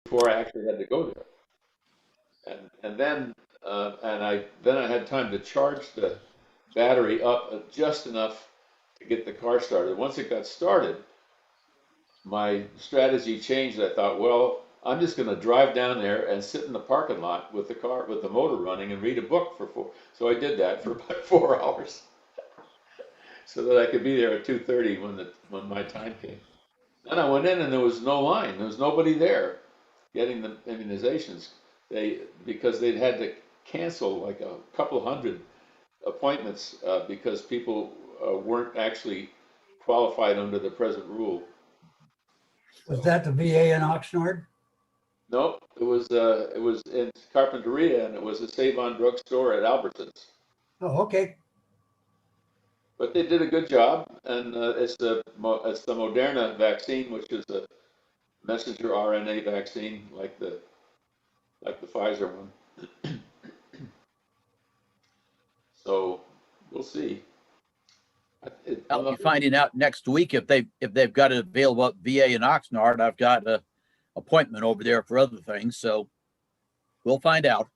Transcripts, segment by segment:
before I actually had to go there. And then I had time to charge the battery up just enough to get the car started. Once it got started, my strategy changed. I thought, well, I'm just going to drive down there and sit in the parking lot with the car, with the motor running, and read a book for 4. So I did that for about 4 hours, so that I could be there at 2:30 when my time came. Then I went in and there was no line. There was nobody there getting the immunizations. Because they'd had to cancel like a couple hundred appointments because people weren't actually qualified under the present rule. Was that the VA in Oxnard? No, it was in Carpinteria, and it was a Save-On drugstore at Albertsons. Oh, okay. But they did a good job, and it's the Moderna vaccine, which is a messenger RNA vaccine like the Pfizer one. So we'll see. I'll be finding out next week if they've got it available at VA in Oxnard. I've got an appointment over there for other things, so we'll find out.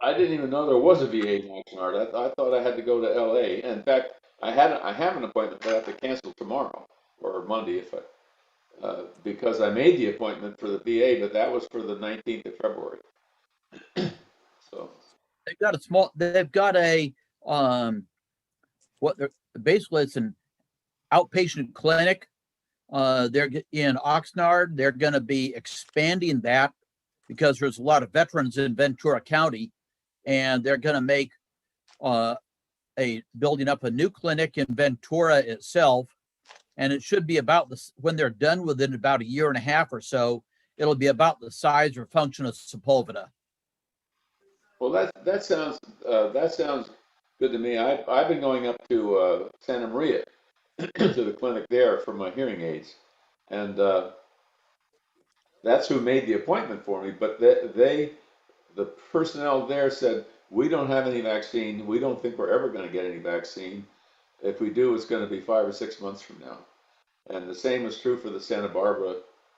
I didn't even know there was a VA in Oxnard. I thought I had to go to LA. In fact, I have an appointment, but I have to cancel tomorrow or Monday because I made the appointment for the VA, but that was for the 19th of February. So they've got a basically it's an outpatient clinic. They're in Oxnard. They're going to be expanding that because there's a lot of veterans in Ventura County, and they're going to make building up a new clinic in Ventura itself. And it should be about when they're done within about a year and a half or so, it'll be about the size or function of Sepulveda. Well, that sounds good to me. I've been going up to Santa Maria to the clinic there for my hearing aids, and that's who made the appointment for me. But the personnel there said, we don't have any vaccine. We don't think we're ever going to get any vaccine. If we do, it's going to be 5 or 6 months from now. And the same is true for the Santa Barbara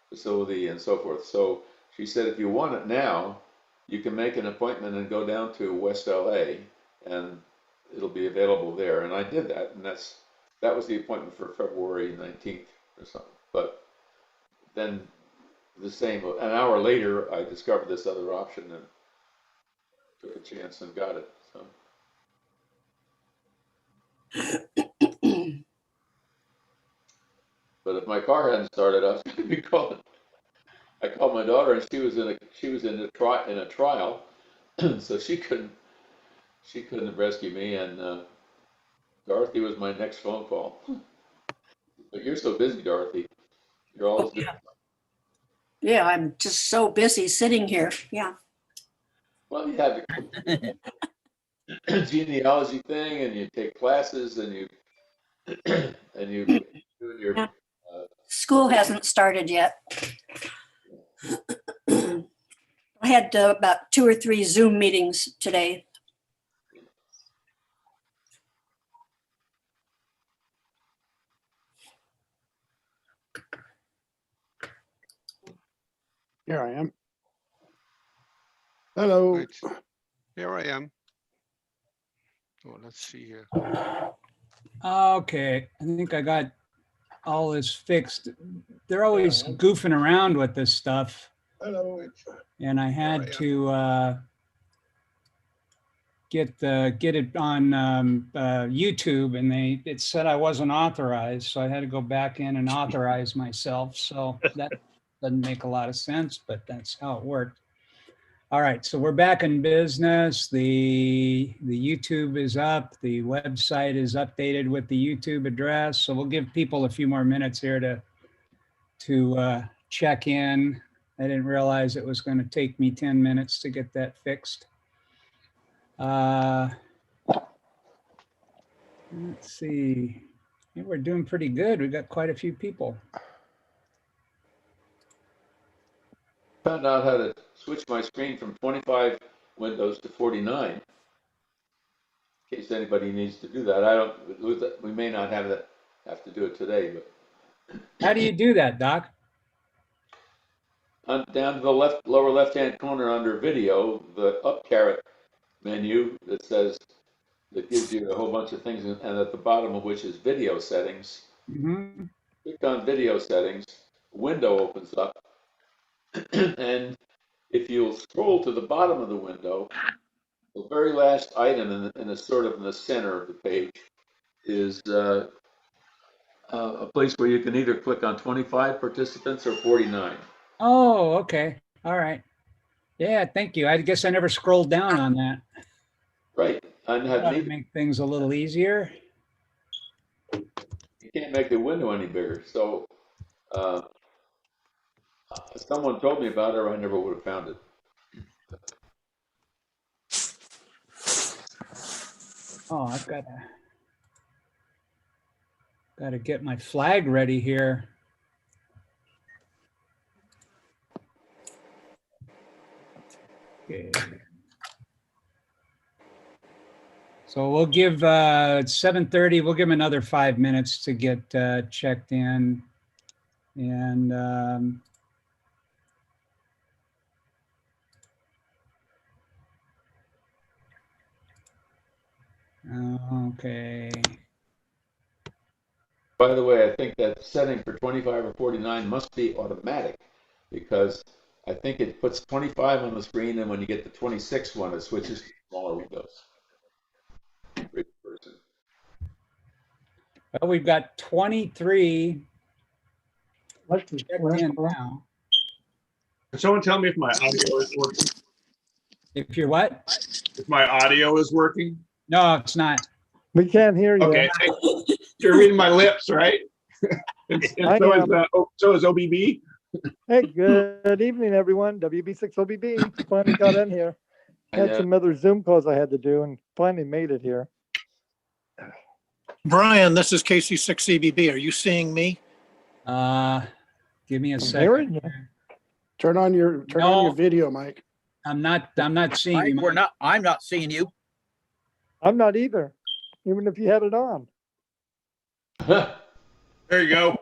facility and so forth. So she said, if you want it now, you can make an appointment and go down to West LA, and it'll be available there. And I did that, and that was the appointment for February 19th or something. But then an hour later, I discovered this other option and took a chance and got it. So. But if my car hadn't started, I was going to be calling. I called my daughter, and she was in a trial, so she couldn't rescue me. And Dorothy was my next phone call. But you're so busy, Dorothy. You're always yeah. Yeah, I'm just so busy sitting here. Yeah. Well, you have the genealogy thing, and you take classes, and you do your. School hasn't started yet. I had about 2 or 3 Zoom meetings today. Here I am. Hello. Right. Here I am. Oh, let's see here. Okay, I think I got all this fixed. They're always goofing around with this stuff. Hello. And I had to get it on YouTube, and it said I wasn't authorized, so I had to go back in and authorize myself. So that doesn't make a lot of sense, but that's how it worked. All right, so we're back in business. The YouTube is up. The website is updated with the YouTube address. So we'll give people a few more minutes here to check in. I didn't realize it was going to take me 10 minutes to get that fixed. Let's see. Yeah, we're doing pretty good. We've got quite a few people. Found out how to switch my screen from 25 windows to 49. In case anybody needs to do that, we may not have to do it today, but. How do you do that, Doc? down to the lower left-hand corner under video, the up caret menu that gives you a whole bunch of things, and at the bottom of which is video settings. Mhm. Click on video settings, a window opens up, and if you'll scroll to the bottom of the window, the very last item in the sort of in the center of the page is a place where you can either click on 25 participants or 49. Oh, okay. All right. Yeah, thank you. I guess I never scrolled down on that. Right. And have That'll neither, make things a little easier. you can't make the window any bigger. So someone told me about it, or I never would have found it. Oh, I've got to get my flag ready here. Okay. So we'll give 7:30. We'll give them another 5 minutes to get checked in, and okay. By the way, I think that setting for 25 or 49 must be automatic, because I think it puts 25 on the screen, and when you get the 26 one, it switches to smaller windows. Great person. Well, we've got 23 checked in now. Can someone tell me if my audio is working? If you're what? If my audio is working? No, it's not. We can't hear you. Okay. You're reading my lips, right? and so is OBB. Hey, good evening, everyone. WB6OBB finally got in here. Had some other Zoom calls I had to do and finally made it here. Brian, this is K6lcm. Are you seeing me? Give me a I'm second. hearing you. Turn on your video, Mike. I'm not seeing Mike, you. I'm not seeing you. I'm not either, even if you had it on. There you go.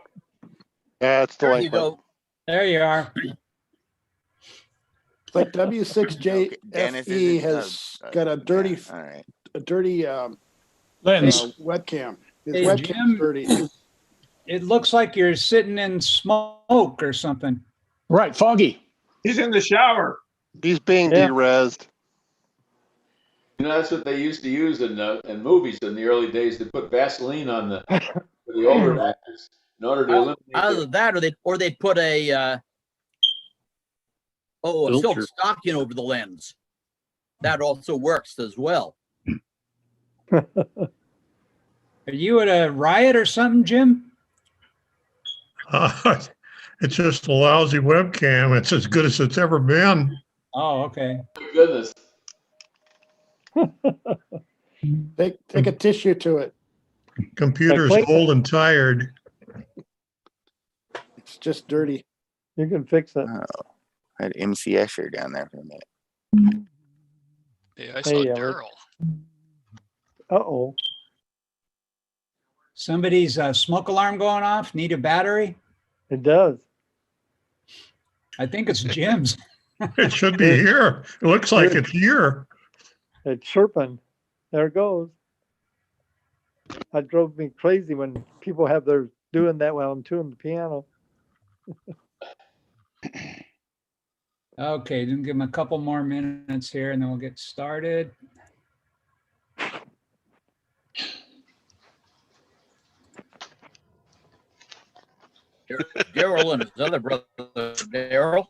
Yeah, it's the There like you go. There you are. Like W6JFE has got a dirty, All right. Lens. webcam. His Hey, webcam's Jim. dirty. It looks like you're sitting in smoke or something. Right, Foggy. He's in the shower. He's being Yeah. derezzed. You know, that's what they used to use in movies in the early days. They put Vaseline on for the older actors in order to eliminate. Either that, or they'd put a silk Filter. stocking over the lens. That also works as well. Are you at a riot or something, Jim? It's just a lousy webcam. It's as good as it's ever been. Oh, okay. Thank goodness. Take a tissue to it. Computer's Like- old and tired. It's just dirty. You can fix it. I had MC Escher down there for a minute. Yeah, I Hey, saw Eric. Daryl. Uh-oh. Somebody's smoke alarm going off. Need a battery? It does. I think it's Jim's. It should be here. It looks like it's here. It's chirping. There it goes. That drove me crazy when people have their doing that while I'm tuning the piano. Okay, then give him a couple more minutes here and then we'll get started. Daryl and his other brother, Daryl.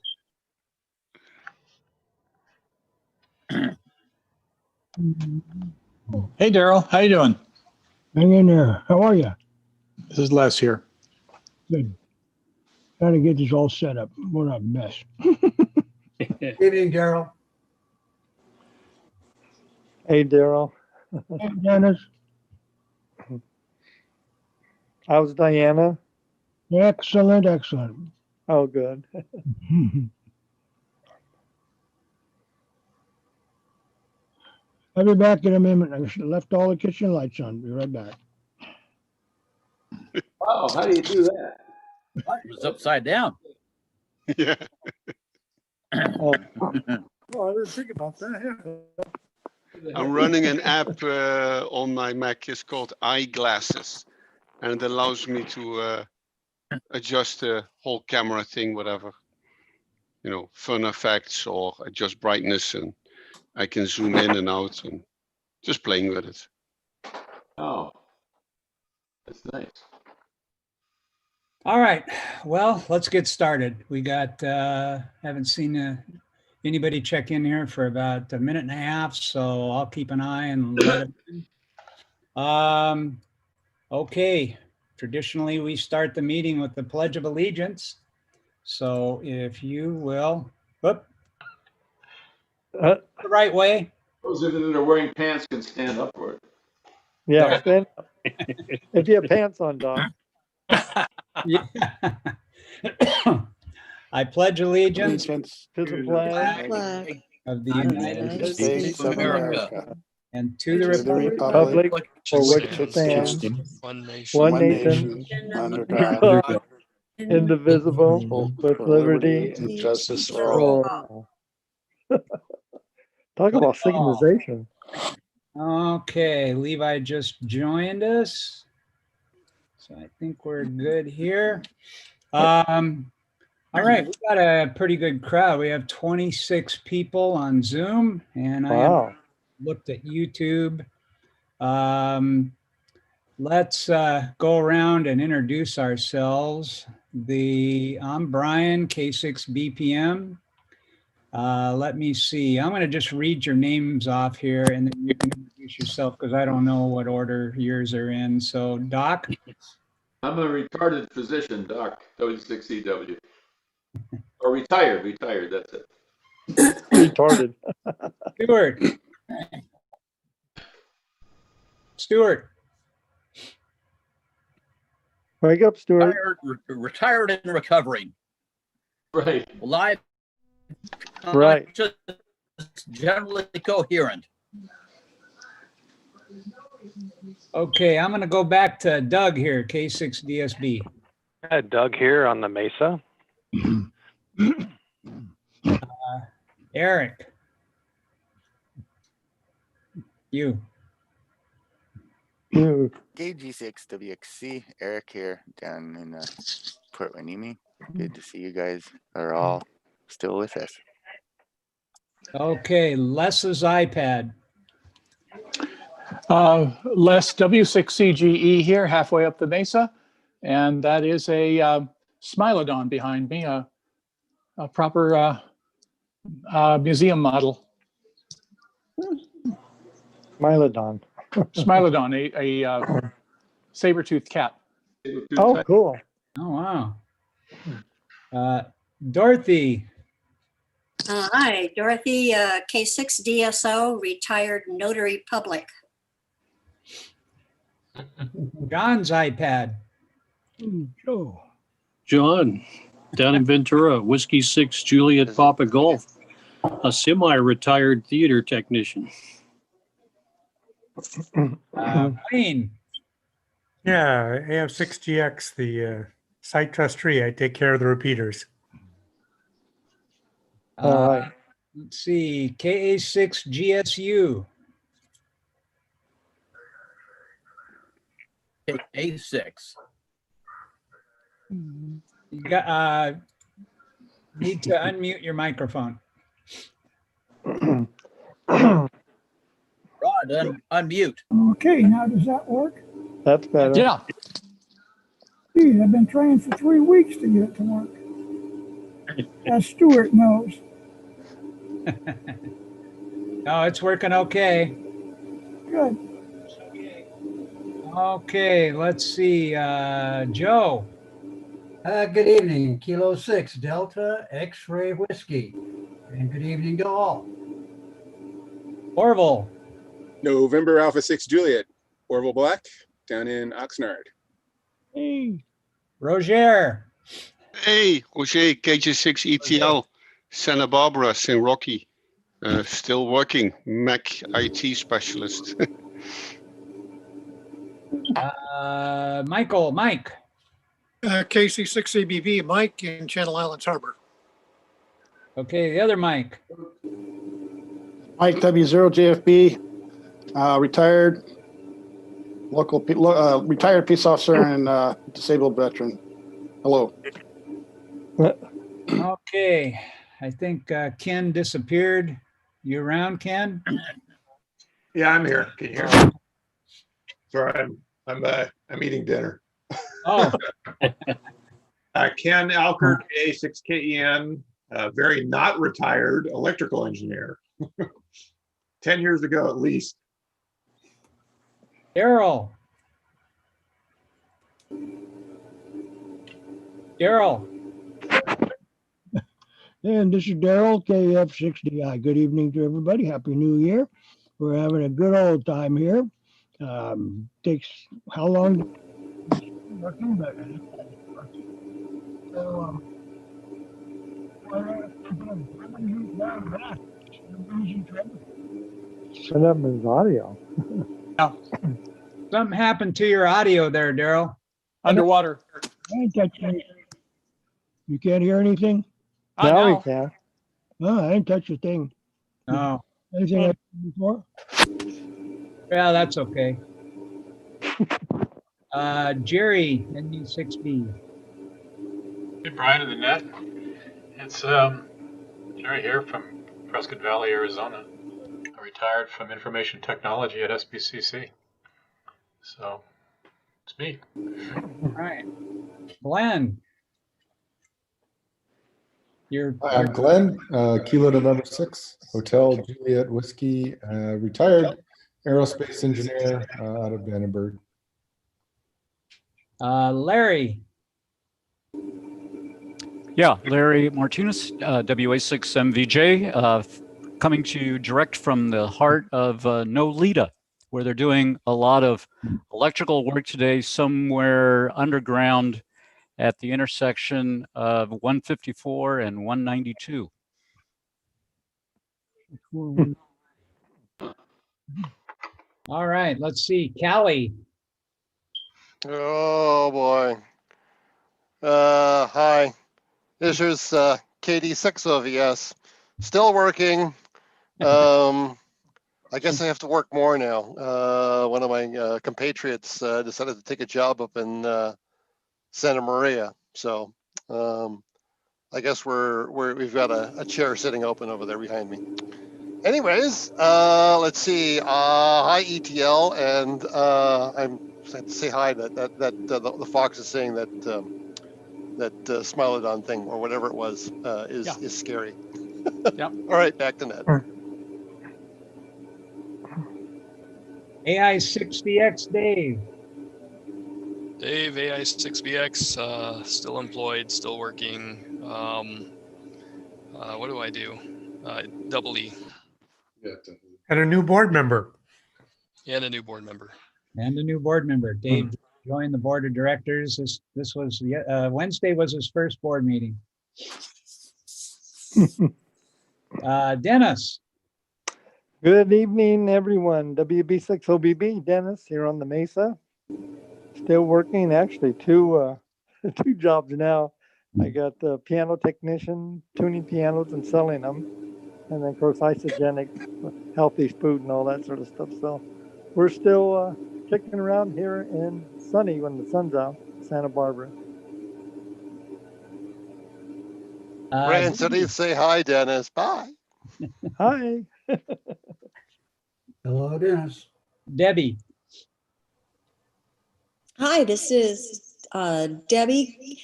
Hey, Daryl. How you doing? Hang in there. How are you? This is Les here. Good. Trying to get this all set up. What a mess. Evening, Daryl. Hey, Daryl. Hey, Dennis. How's Diana? Excellent, excellent. Oh, good. I'll be back in a minute. I left all the kitchen lights on. Be right back. Wow, how do you do that? It was upside down. Yeah. Oh, I didn't think about that. I'm running an app on my Mac. It's called Eyeglasses, and it allows me to adjust the whole camera thing, whatever. You know, fun effects or adjust brightness, and I can zoom in and out and just playing with it. Oh, that's nice. All right, well, let's get started. We got, haven't seen anybody check in here for about a minute and a half, so I'll keep an eye and let it in. Okay, traditionally we start the meeting with the Pledge of Allegiance. So if you will, whoop, the right way. Those of you that are wearing pants can stand up for it. Yeah, stand up. If you have pants on, Doc. Yeah. I pledge allegiance To the flag of the United States of America and to the republic for which it stands, one nation, under God, God, indivisible, with liberty and justice for for all. all. Talk about synchronization. Okay, Levi just joined us. So I think we're good here. All right, we got a pretty good crowd. We have 26 people on Zoom, and I have looked at YouTube. Let's go around and introduce ourselves. I'm Brian, K6BPM. Let me see. I'm going to just read your names off here, and then you can introduce yourself because I don't know what order yours are in. So, Doc? I'm a retarded physician, Doc, W6EW. Or retired, that's it. Retarded. Stuart. Wake up, Stuart. Retired and recovering. Right. Live. Right. Just generally coherent. Okay, I'm going to go back to Doug here, K6DSB. Doug here on the Mesa. Eric. You. KG6WXC, Eric here down in Port Hueneme. Good to see you guys are all still with us. Okay, Les's iPad. Les W6CGE here, halfway up the mesa. And that is a Smilodon behind me, a proper museum model. Smilodon. Smilodon, a saber-toothed cat. Oh, cool. Oh, wow. Dorothy. Hi, Dorothy, K6DSO, retired notary public. John's iPad. Joe. John, down in Ventura, Whiskey 6 Juliet Papa Golf, a semi-retired theater technician. Wayne. Yeah, AF6GX, the site trustee. I take care of the repeaters. All right. Let's see, KA6GSU. A6. You got, need to unmute your microphone. Rod, unmute. Okay, now does that work? That's better. Yeah. Geez, I've been trying for 3 weeks to get it to work. As Stuart knows. No, it's working okay. Good. Okay, let's see, Joe. Good evening, Kilo 6 Delta X-Ray Whiskey. And good evening to all. Orville. November Alpha 6 Juliet, Orville Black, down in Oxnard. Hey. Roger. Hey, Roger, KG6 ETL, Santa Barbara, St. Rocky. Still working, Mac IT specialist. Mike. KC6ABV, Mike in Channel Islands Harbor. Okay, the other Mike. Mike W0JFB, retired retired peace officer and disabled veteran. Hello. Okay, I think Ken disappeared. You around, Ken? Yeah, I'm here. Can you hear me? Sorry, I'm eating dinner. Oh. Ken Alker, K6lcm, very not retired electrical engineer. 10 years ago at least. Daryl. And this is Daryl, KF60I. Good evening to everybody. Happy New Year. We're having a good old time here. Takes how long? Working, but so, What happened to audio? Something happened to your audio there, Daryl. Underwater. I ain't touching it. You can't hear anything? Now we can. Oh, I didn't touch a thing. Oh. Anything I did before? Yeah, that's okay. Jerry, ND6B. Hey, Brian in the net. It's Jerry here from Prescott Valley, Arizona. I retired from information technology at SBCC. So it's me. All right. Glenn. You're Glenn, Kilo November 6, Hotel Juliet Whiskey, retired aerospace engineer out of Vandenberg. Larry. Yeah, Larry Martinez, WA6MVJ, coming to you direct from the heart of Nolita, where they're doing a lot of electrical work today somewhere underground at the intersection of 154 and 192. All right, let's see. Callie. Oh boy. Hi. This is KD6OVS. Still working. I guess I have to work more now. One of my compatriots decided to take a job up in Santa Maria. So I guess we've got a chair sitting open over there behind me. Anyways, let's see. Hi ETL, and I'm sad to say hi that the Fox is saying that that Smilodon thing or whatever it was is scary. Yep. All right, back to Ned. AI60X Dave. Dave, AI6BX, still employed, still working. What do I do? Double E. And a new board member. And a new board member. And a new board member. Dave joined the board of directors. This was Wednesday was his first board meeting. Dennis. Good evening, everyone. WB6OBB, Dennis here on the Mesa. Still working, actually two jobs now. I got the piano technician, tuning pianos and selling them. And then of course isogenic, healthy food and all that sort of stuff. So we're still kicking around here in sunny when the sun's out, Santa Barbara. Rand said he'd say hi, Dennis. Bye. Hi. Hello, Dennis. Debbie. Hi, this is Debbie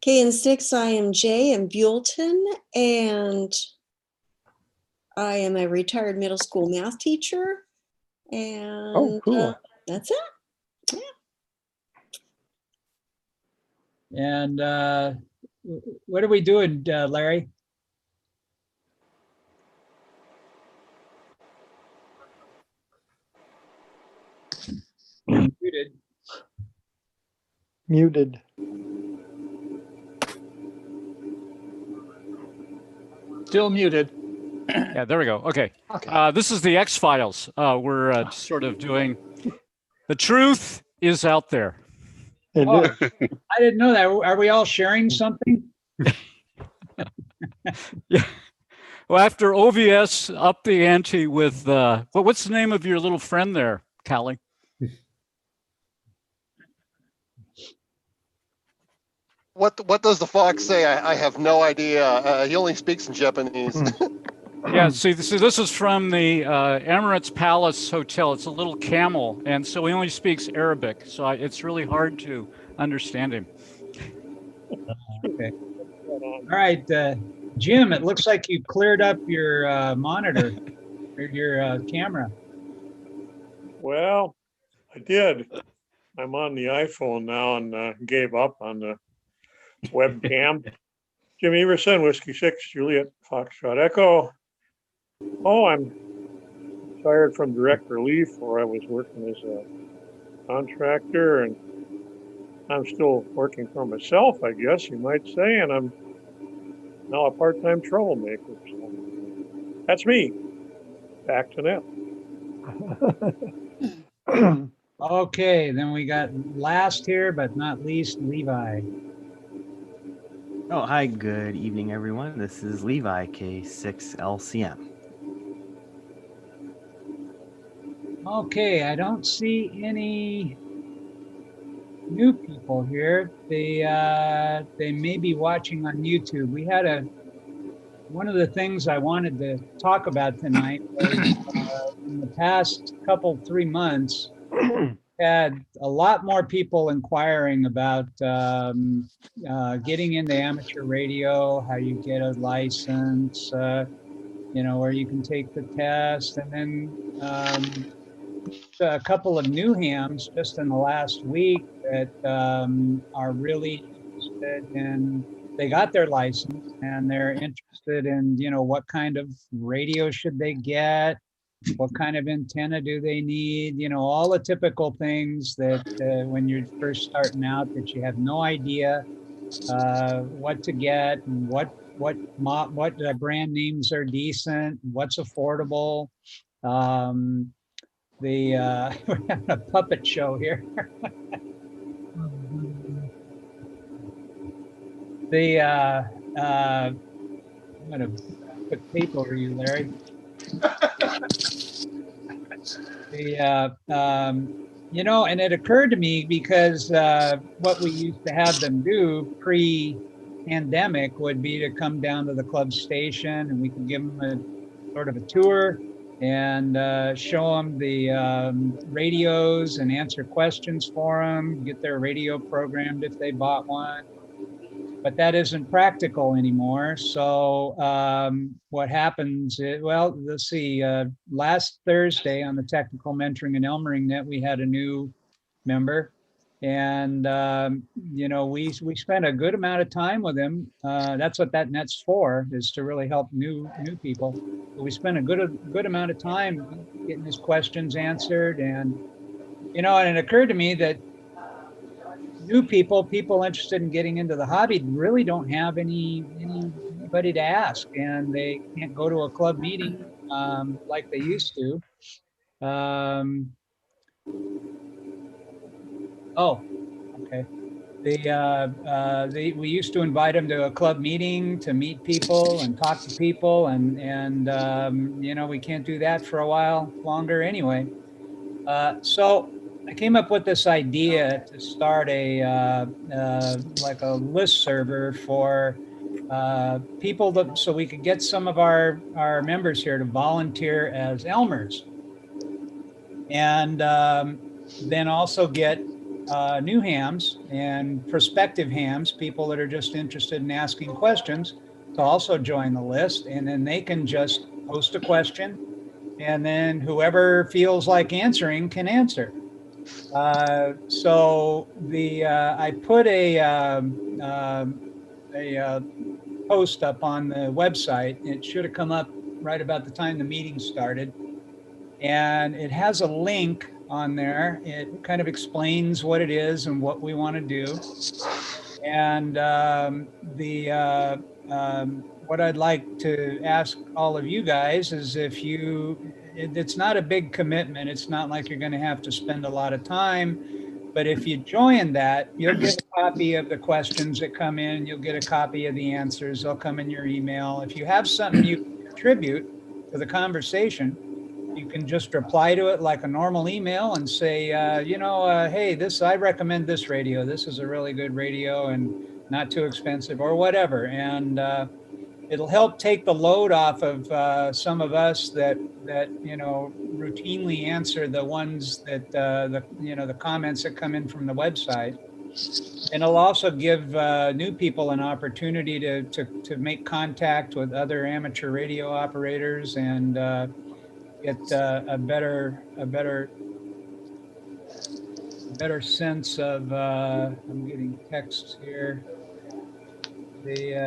KN6IMJ in Buellton, and I am a retired middle school math teacher. And cool. That's it. Yeah. And what are we doing, Larry? Muted. Muted. Still muted. Yeah, there we go. Okay. This is the X-Files. We're sort of doing, the truth is out there. Oh, I didn't know that. Are we all sharing something? Yeah. Well, after OVS up the ante with, what's the name of your little friend there, Callie? What does the fox say? I have no idea. He only speaks in Japanese. Yeah, see, this is from the Emirates Palace Hotel. It's a little camel, and so he only speaks Arabic, so it's really hard to understand him. Okay. All right, Jim, it looks like you cleared up your monitor, or your camera. Well, I did. I'm on the iPhone now and gave up on the webcam. Jim Everson, Whiskey 6, Juliet, Foxtrot Echo. Oh, I'm retired from direct relief where I was working as a contractor, and I'm still working for myself, I guess you might say, and I'm now a part-time troublemaker. So that's me. Back to Ned. Okay, then we got last here, but not least, Levi. Oh, hi, good evening, everyone. This is Levi K6lcm. Okay, I don't see any new people here. They may be watching on YouTube. We had one of the things I wanted to talk about tonight was in the past 3 months, had a lot more people inquiring about getting into amateur radio, how you get a license, where you can take the test, and then a couple of new hams just in the last week that are really interested in, they got their license and they're interested in, what kind of radio should they get, what kind of antenna do they need, all the typical things that when you're first starting out that you have no idea what to get and what brand names are decent, what's affordable. We're having a puppet show here. I'm gonna put tape over you, Larry. And it occurred to me because what we used to have them do pre-pandemic would be to come down to the club station and we could give them a sort of a tour and show them the radios and answer questions for them, get their radio programmed if they bought one. But that isn't practical anymore. So what happens is, well, let's see, last Thursday on the Technical Mentoring and Elmering Net, we had a new member. And, we spent a good amount of time with him. That's what that net's for, is to really help new people. But we spent a good amount of time getting his questions answered. And, and it occurred to me that new people interested in getting into the hobby really don't have anybody to ask, and they can't go to a club meeting like they used to. Okay. We used to invite them to a club meeting to meet people and talk to people, and we can't do that for a while longer anyway. So I came up with this idea to start like a list server for people so we could get some of our members here to volunteer as Elmers, and then also get new hams and prospective hams, people that are just interested in asking questions, to also join the list, and then they can just post a question, and then whoever feels like answering can answer. So I put a post up on the website. It should have come up right about the time the meeting started, and it has a link on there. It kind of explains what it is and what we want to do. And what I'd like to ask all of you guys is it's not a big commitment. It's not like you're going to have to spend a lot of time. But if you join that, you'll get a copy of the questions that come in. You'll get a copy of the answers. They'll come in your email. If you have something you can contribute to the conversation, you can just reply to it like a normal email and say, hey, I recommend this radio. This is a really good radio and not too expensive or whatever. And it'll help take the load off of some of us that routinely answer the ones that the comments that come in from the website. And it'll also give new people an opportunity to make contact with other amateur radio operators and get a better sense of. I'm getting texts here.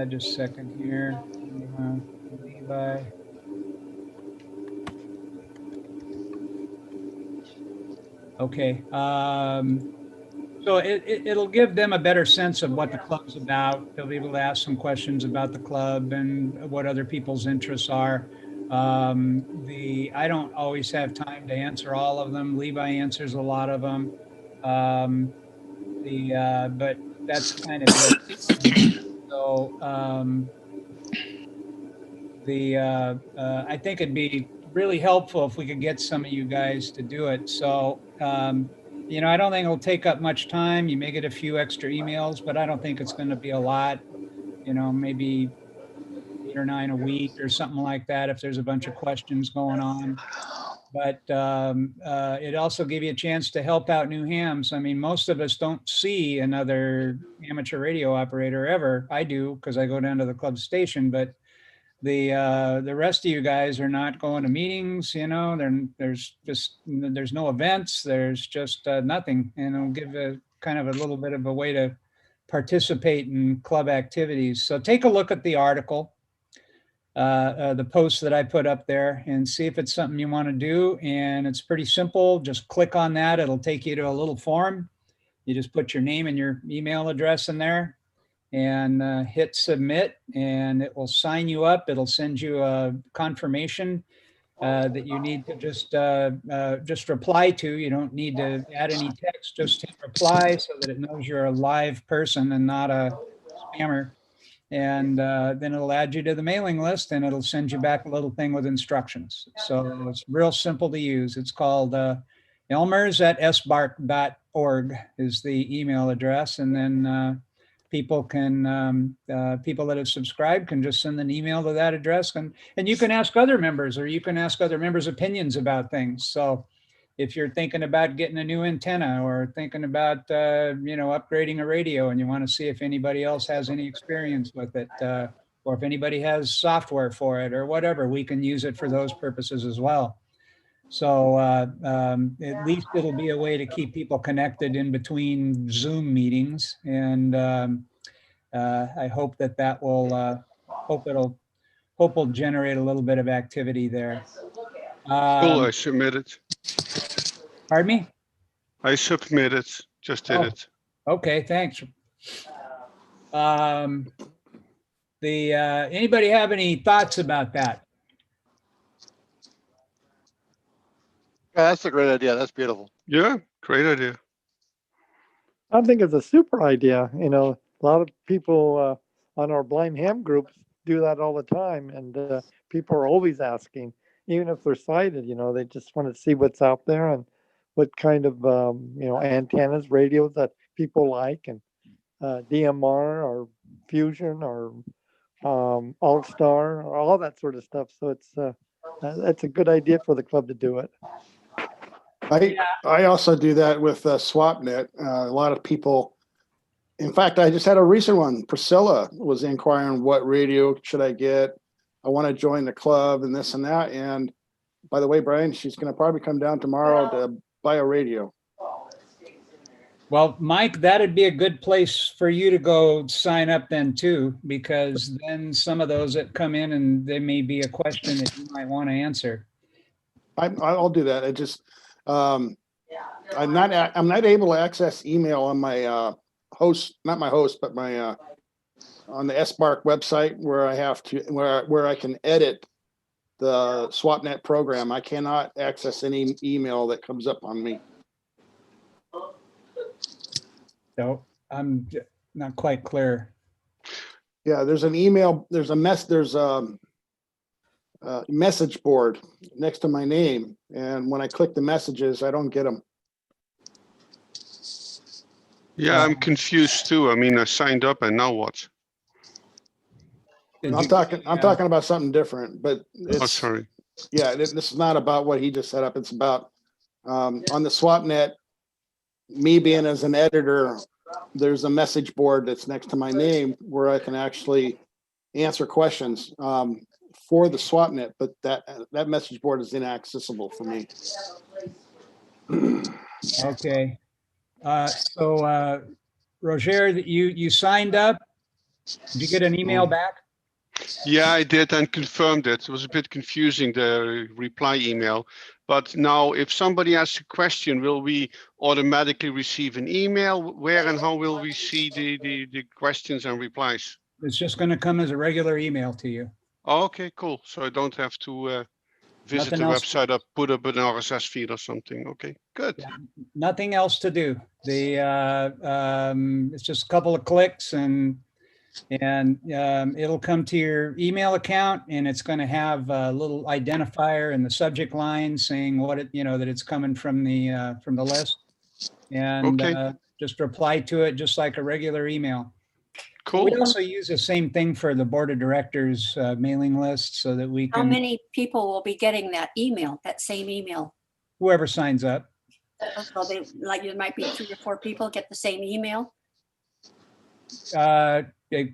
Just a second here. Levi. Okay. So it'll give them a better sense of what the club's about. They'll be able to ask some questions about the club and what other people's interests are. I don't always have time to answer all of them. Levi answers a lot of them. But that's kind of it. So I think it'd be really helpful if we could get some of you guys to do it. So I don't think it'll take up much time. You may get a few extra emails, but I don't think it's going to be a lot. Maybe 8 or 9 a week or something like that if there's a bunch of questions going on. But it also give you a chance to help out new hams. I mean, most of us don't see another amateur radio operator ever. I do because I go down to the club station, but the rest of you guys are not going to meetings, there's no events, there's just nothing. And it'll give a kind of a little bit of a way to participate in club activities. So take a look at the article, the post that I put up there, and see if it's something you want to do. And it's pretty simple. Just click on that. It'll take you to a little form. You just put your name and your email address in there and hit submit, and it will sign you up. It'll send you a confirmation that you need to just reply to. You don't need to add any text, just hit reply so that it knows you're a live person and not a spammer. And then it'll add you to the mailing list, and it'll send you back a little thing with instructions. So it's real simple to use. It's called elmers@sbark.org is the email address. And then people that have subscribed can just send an email to that address, and you can ask other members, or you can ask other members' opinions about things. So if you're thinking about getting a new antenna, or thinking about upgrading a radio, and you want to see if anybody else has any experience with it, or if anybody has software for it or whatever, we can use it for those purposes as well. So at least it'll be a way to keep people connected in between Zoom meetings. And I hope that will will generate a little bit of activity there. Cool, I submitted. Pardon me? I submitted, just did it. Okay, thanks. Anybody have any thoughts about that? Yeah, that's a great idea. That's beautiful. Yeah, great idea. I think it's a super idea. A lot of people on our blind ham groups do that all the time, and people are always asking, even if they're sighted, they just want to see what's out there and what kind of antennas, radios that people like, and DMR or Fusion or All-Star, or all that sort of stuff. So it's a good idea for the club to do it. I also do that with SwapNet. A lot of people, in fact, I just had a recent one. Priscilla was inquiring what radio should I get. I want to join the club and this and that. And by the way, Brian, she's going to probably come down tomorrow to buy a radio. Well, Mike, that'd be a good place for you to go sign up then too, because then some of those that come in, and there may be a question that you might want to answer. I'll do that. I'm not able to access email on my host, not my host, but my on the SBARC website where I have to where I can edit the SwapNet program. I cannot access any email that comes up on me. No, I'm not quite clear. Yeah, there's an email, there's a message board next to my name. And when I click the messages, I don't get them. Yeah, I'm confused too. I mean, I signed up and now what? I'm talking about something different, but Oh, it's, sorry. yeah, this is not about what he just set up. It's about, on the SwapNet, me being as an editor, there's a message board that's next to my name where I can actually answer questions for the SwapNet, but that message board is inaccessible for me. Okay. So Roger, that you signed up. Did you get an email back? Yeah, I did and confirmed it. It was a bit confusing, the reply email. But now if somebody asks a question, will we automatically receive an email? Where and how will we see the questions and replies? It's just going to come as a regular email to you. Oh, okay, cool. So I don't have to visit Nothing the else. website or put up an RSS feed or something. Okay, good. Yeah, nothing else to do. It's just a couple of clicks and it'll come to your email account, and it's going to have a little identifier in the subject line saying what it, that it's coming from the list, and Okay. just reply to it just like a regular email. Cool. We also use the same thing for the board of directors mailing list, so that we How can, many people will be getting that email, that same email? whoever signs up. So they, like, there might be 3 or 4 people get the same email. It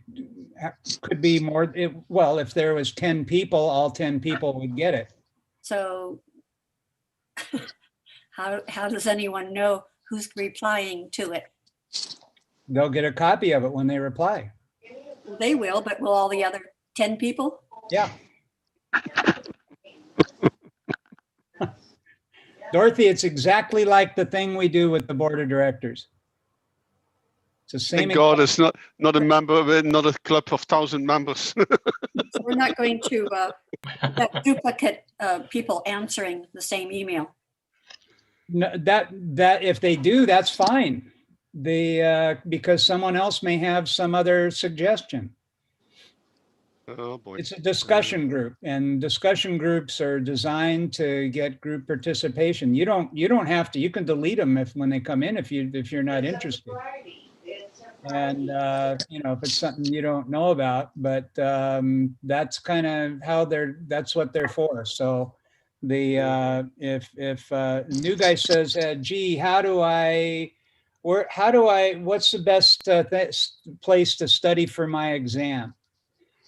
could be more. Well, if there was 10 people, all 10 people would get it. So how does anyone know who's replying to it? They'll get a copy of it when they reply. They will, but will all the other 10 people? Yeah. Dorothy, it's exactly like the thing we do with the board of directors. It's the same. Thank God it's not a member of it, not a club of 1,000 members. So we're not going to have duplicate people answering the same email. No, that if they do, that's fine. Because someone else may have some other suggestion. Oh boy. It's a discussion group, and discussion groups are designed to get group participation. You don't have to. You can delete them when they come in if you're not interested. And if it's something you don't know about, but that's kind of how that's what they're for. So if a new guy says, gee, what's the best place to study for my exam?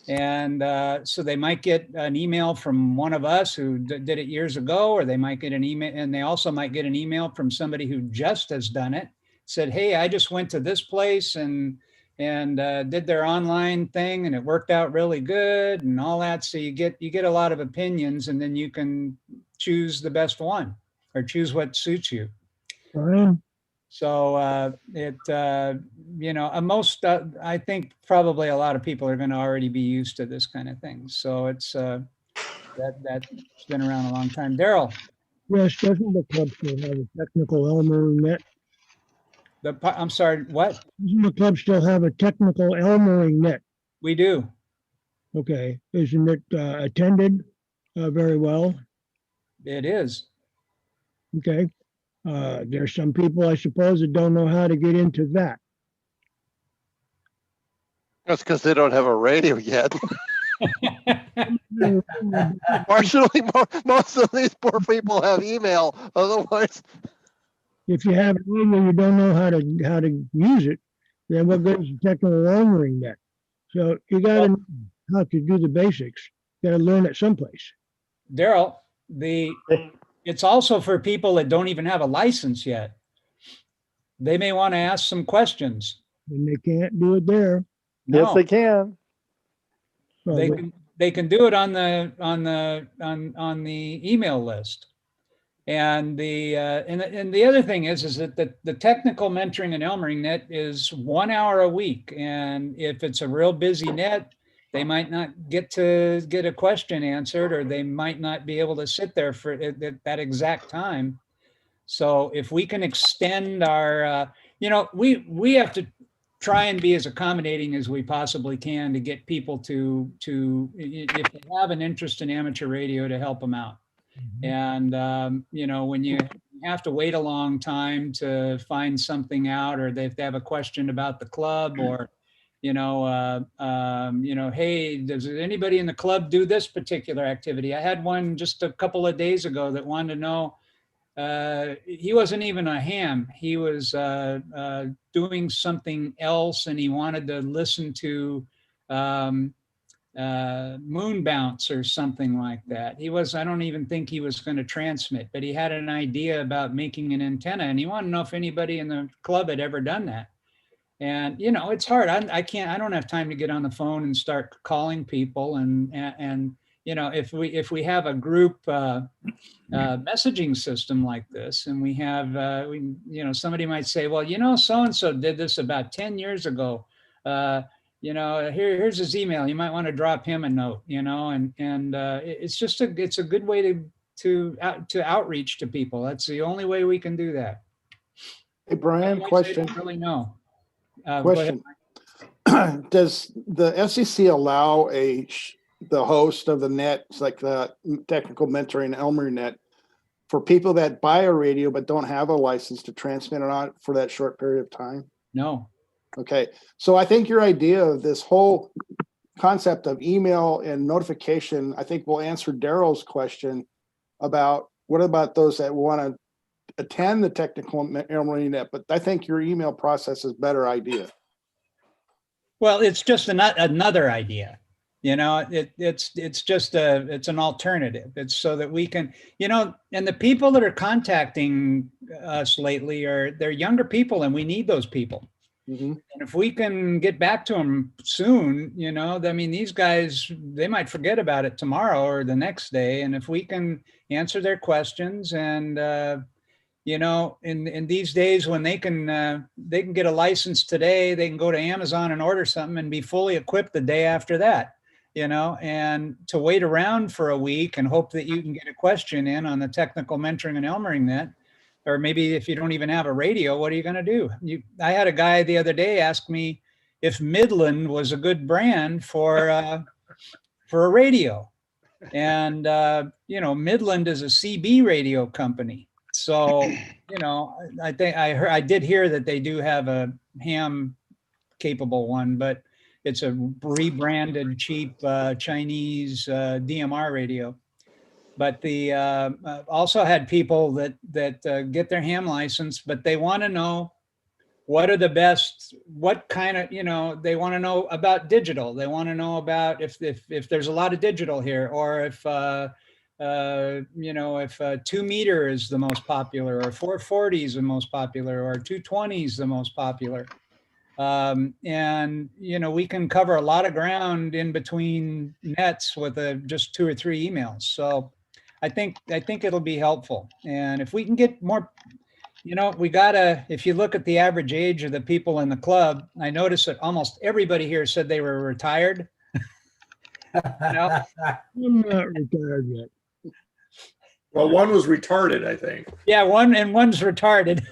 And so they might get an email from one of us who did it years ago, or they might get an email, and they also might get an email from somebody who just has done it, said, hey, I just went to this place and did their online thing, and it worked out really good and all that. So you get a lot of opinions, and then you can choose the best one or choose what suits you. Brian? So most, I think probably a lot of people are going to already be used to this kind of thing. So it's that's been around a long time. Daryl. Yes, doesn't the club still have a technical Elmering net? I'm sorry, what? Doesn't the club still have a technical Elmering net? We do. Okay, isn't it attended very well? It is. Okay. There's some people, I suppose, that don't know how to get into that. That's because they don't have a radio yet. Fortunately, most of these poor people have email. Otherwise, If you have it and you don't know how to use it, then what goes to technical Elmering net? So you got to know how to do the basics. You got to learn it someplace. Daryl, it's also for people that don't even have a license yet. They may want to ask some questions. And they can't do it there. No. Yes, they can. Well, They can do it on the email list. And the other thing is that the technical mentoring in Elmering net is 1 hour a week. And if it's a real busy net, they might not get a question answered, or they might not be able to sit there for that exact time. So if we can extend our, we have to try and be as accommodating as we possibly can to get people to if they have an interest in amateur radio, to help them out. And when you have to wait a long time to find something out, or they have a question about the club, or hey, does anybody in the club do this particular activity? I had one just a couple of days ago that wanted to know. He wasn't even a ham. He was doing something else, and he wanted to listen to moon bounce or something like that. I don't even think he was going to transmit, but he had an idea about making an antenna, and he wanted to know if anybody in the club had ever done that. And it's hard. I don't have time to get on the phone and start calling people. And if we have a group messaging system like this, and we have somebody might say, well, so and so did this about 10 years ago. Here's his email. You might want to drop him a note. It's a good way to outreach to people. That's the only way we can do that. Hey, Brian, Otherwise, question. I don't really know. Question. Does the FCC allow the host of the net, like the technical mentoring Elmer net, for people that buy a radio but don't have a license to transmit it on for that short period of time? No. Okay. So I think your idea of this whole concept of email and notification, I think will answer Daryl's question about what about those that want to attend the technical net, but I think your email process is a better idea. Well, it's just another idea. It's an alternative. It's so that we can, and the people that are contacting us lately they're younger people, and we need those people. Mm-hmm. And if we can get back to them soon, these guys, they might forget about it tomorrow or the next day. And if we can answer their questions, and in these days when they can get a license today, they can go to Amazon and order something and be fully equipped the day after that, and to wait around for a week and hope that you can get a question in on the technical mentoring and Elmering net, or maybe if you don't even have a radio, what are you going to do? I had a guy the other day ask me if Midland was a good brand for a radio. And, Midland is a CB radio company. So, I think I did hear that they do have a ham capable one, but it's a rebranded cheap Chinese DMR radio. But the also had people that get their ham license, but they want to know what are the best, what kind of, they want to know about digital. They want to know about if there's a lot of digital here, or if 2 meter is the most popular, or 440 is the most popular, or 220 is the most popular. We can cover a lot of ground in between nets with just 2 or 3 emails. So I think it'll be helpful. And if we can get more, if you look at the average age of the people in the club, I noticed that almost everybody here said they were retired. I'm not retired yet. Well, one was retarded, I think. Yeah, one's retarded.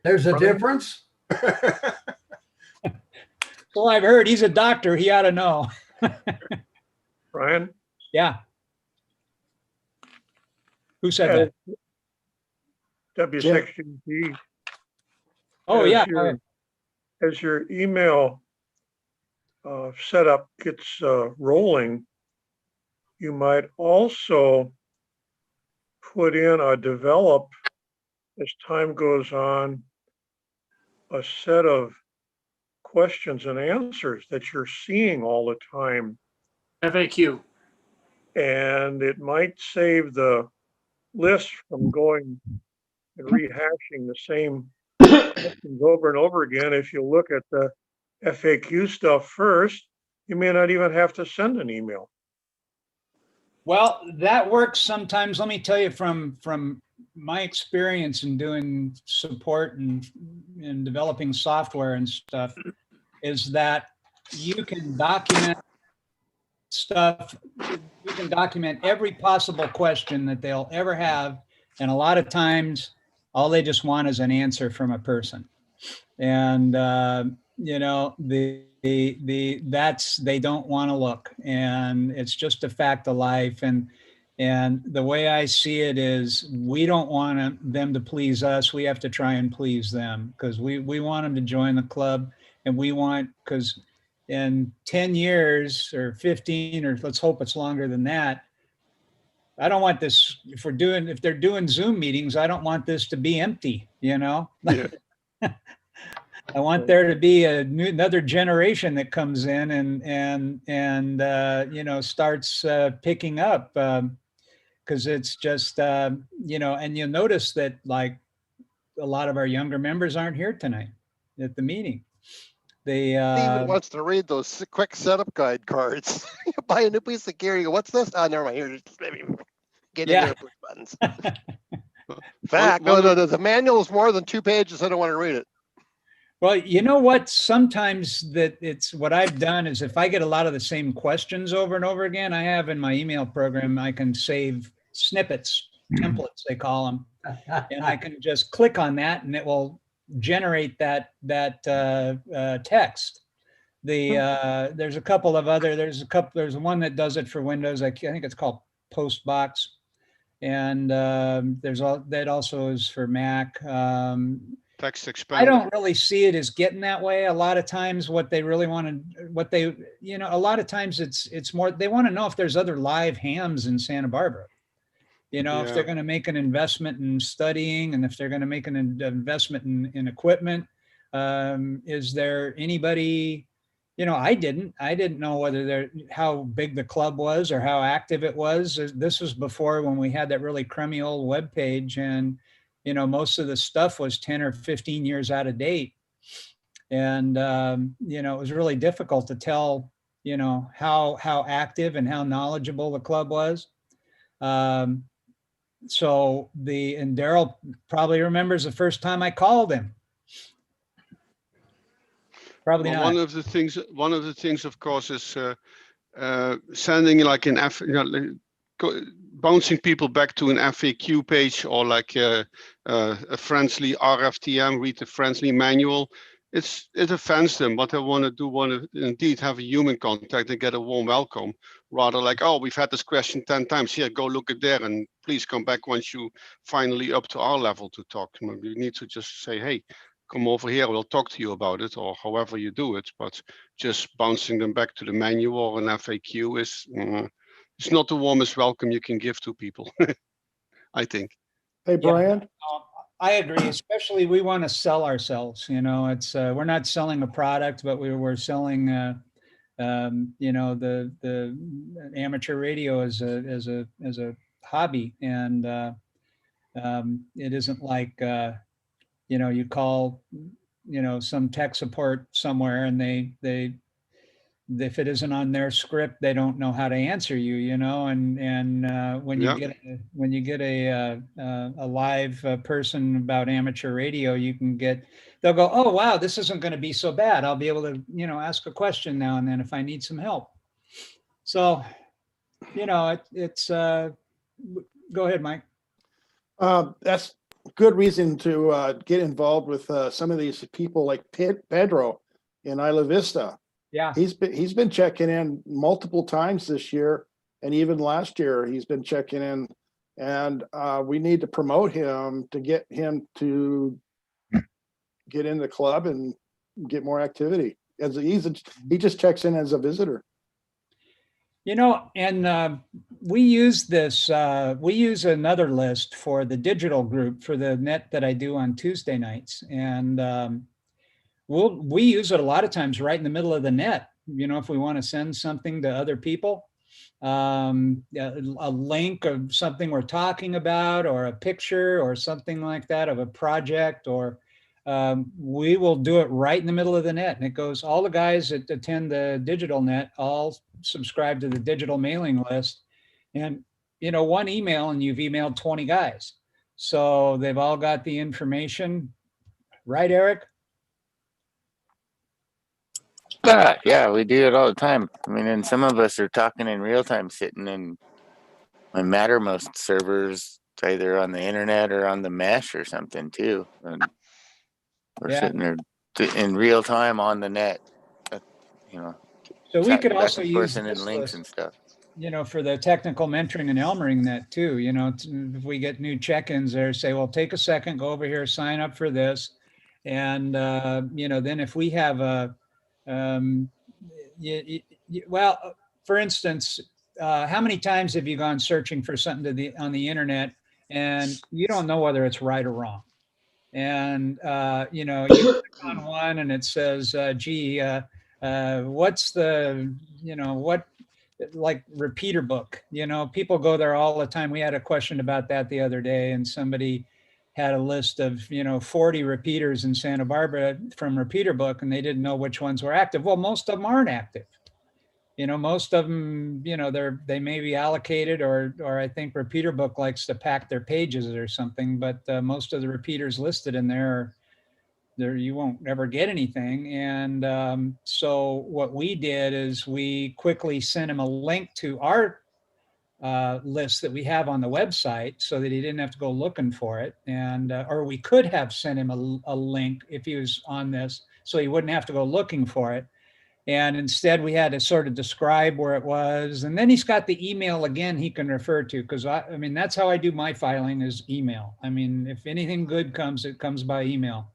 There's a difference. Well, I've heard. He's a doctor. He ought to know. Brian? Yeah. Who said that? W6GG. Oh, yeah. As your email setup gets rolling, you might also put in or develop, as time goes on, a set of questions and answers that you're seeing all the time. FAQ. And it might save the list from going and rehashing the same questions over and over again. If you look at the FAQ stuff first, you may not even have to send an email. Well, that works sometimes. Let me tell you from my experience in doing support and developing software and stuff, is that you can document stuff. You can document every possible question that they'll ever have. And a lot of times all they just want is an answer from a person. And, you know, they don't want to look, and it's just a fact of life. And the way I see it is we don't want them to please us. We have to try and please them, because we want them to join the club, and we want, because in 10 years or 15, or let's hope it's longer than that, I don't want this, if they're doing Zoom meetings, I don't want this to be empty, you know? Yeah. I want there to be another generation that comes in and you know, starts picking up, because it's just, you know, and you'll notice that like a lot of our younger members aren't here tonight at the meeting. They Even wants to read those quick setup guide cards. You buy a new piece of gear, you go, what's this? Oh, never mind. Here, just maybe get in there and push buttons. In fact, no, the manual is more than 2 pages. I don't want to read it. Well, you know what? Sometimes that it's what I've done is if I get a lot of the same questions over and over again, I have in my email program, I can save snippets, templates, they call them. And I can just click on that and it will generate that text. There's a couple of other, there's one that does it for Windows. I think it's called Postbox. And that also is for Mac. Text expander. I don't really see it as getting that way. A lot of times what they really want to, you know, a lot of times it's more, they want to know if there's other live hams in Santa Barbara. You know, if they're going to make an investment in studying, and if they're going to make an investment in equipment, is there anybody, you know, I didn't know how big the club was or how active it was. This was before when we had that really crummy old web page, and, you know, most of the stuff was 10 or 15 years out of date. And, you know, it was really difficult to tell, you know, how active and how knowledgeable the club was. So and Daryl probably remembers the first time I called him. Probably not. One of the things, of course, is sending like an bouncing people back to an FAQ page, or like a friendly RFTM, read the friendly manual. It offends them. What they want to indeed have a human contact and get a warm welcome, rather like, oh, we've had this question 10 times. Here, go look at there, and please come back once you finally up to our level to talk. You need to just say, hey, come over here, we'll talk to you about it, or however you do it. But just bouncing them back to the manual or an FAQ is it's not the warmest welcome you can give to people, I think. Hey, Brian. I agree. Especially we want to sell ourselves. You know, it's we're not selling a product, but we're selling, you know, the amateur radio as a hobby, and it isn't like you know, you call, you know, some tech support somewhere, and they if it isn't on their script, they don't know how to answer you, you know. And when you get a live person about amateur radio, they'll go, oh wow, this isn't going to be so bad. I'll be able to, you know, ask a question now and then if I need some help. So, you know, it's go ahead, Mike. That's good reason to get involved with some of these people like Pedro in Isla Vista. Yeah, he's been checking in multiple times this year, and even last year he's been checking in, and we need to promote him to get him to get in the club and get more activity. As he just checks in as a visitor. You know, and we use this. We use another list for the digital group for the net that I do on Tuesday nights, and we use it a lot of times right in the middle of the net. You know, if we want to send something to other people, a link of something we're talking about, or a picture or something like that of a project, or we will do it right in the middle of the net. And it goes, all the guys that attend the digital net all subscribe to the digital mailing list. And, you know, one email and you've emailed 20 guys. So they've all got the information. Right, Eric? Yeah, we do it all the time. I mean, and some of us are talking in real time, sitting in my Mattermost servers it's either on the internet or on the mesh or something too. And we're Yeah. sitting there in real time on the net, you know, So we chatting could back also and forth, use sending this links list, and stuff. you know, for the technical mentoring and Elmering that too, you know, if we get new check-ins there, say, well, take a second, go over here, sign up for this. And, you know, then if we have a, well, for instance, how many times have you gone searching for something on the internet and you don't know whether it's right or wrong? And, you know, you click on one and it says, gee, what's the, you know, what, like repeater book, you know, people go there all the time. We had a question about that the other day and somebody had a list of, you know, 40 repeaters in Santa Barbara from repeater book and they didn't know which ones were active. Well, most of them aren't active. You know, most of them, you know, they may be allocated or I think repeater book likes to pack their pages or something, but most of the repeaters listed in there you won't ever get anything. And so what we did is we quickly sent him a link to our list that we have on the website so that he didn't have to go looking for it. And, or we could have sent him a link if he was on this, so he wouldn't have to go looking for it. And instead we had to sort of describe where it was. And then he's got the email again he can refer to, because I mean, that's how I do my filing is email. I mean, if anything good comes, it comes by email.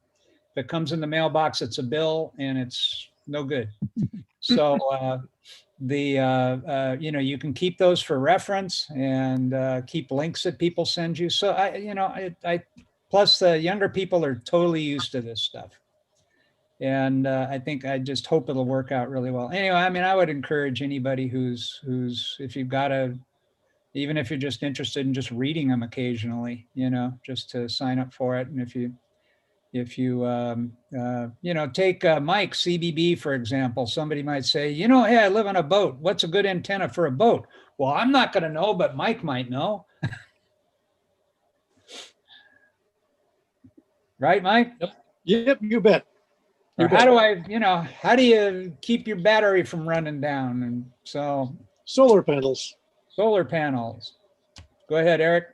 If it comes in the mailbox, it's a bill and it's no good. So you know, you can keep those for reference and keep links that people send you. So I plus the younger people are totally used to this stuff. And I think I just hope it'll work out really well. Anyway, I mean, I would encourage anybody who's if you've got even if you're just interested in just reading them occasionally, you know, just to sign up for it. And if you you know, take Mike CBB, for example, somebody might say, you know, hey, I live on a boat. What's a good antenna for a boat? Well, I'm not going to know, but Mike might know. Right, Mike? Yep, you bet. Or how do I, you know, how do you keep your battery from running down? And so solar panels. Solar panels. Go ahead, Eric.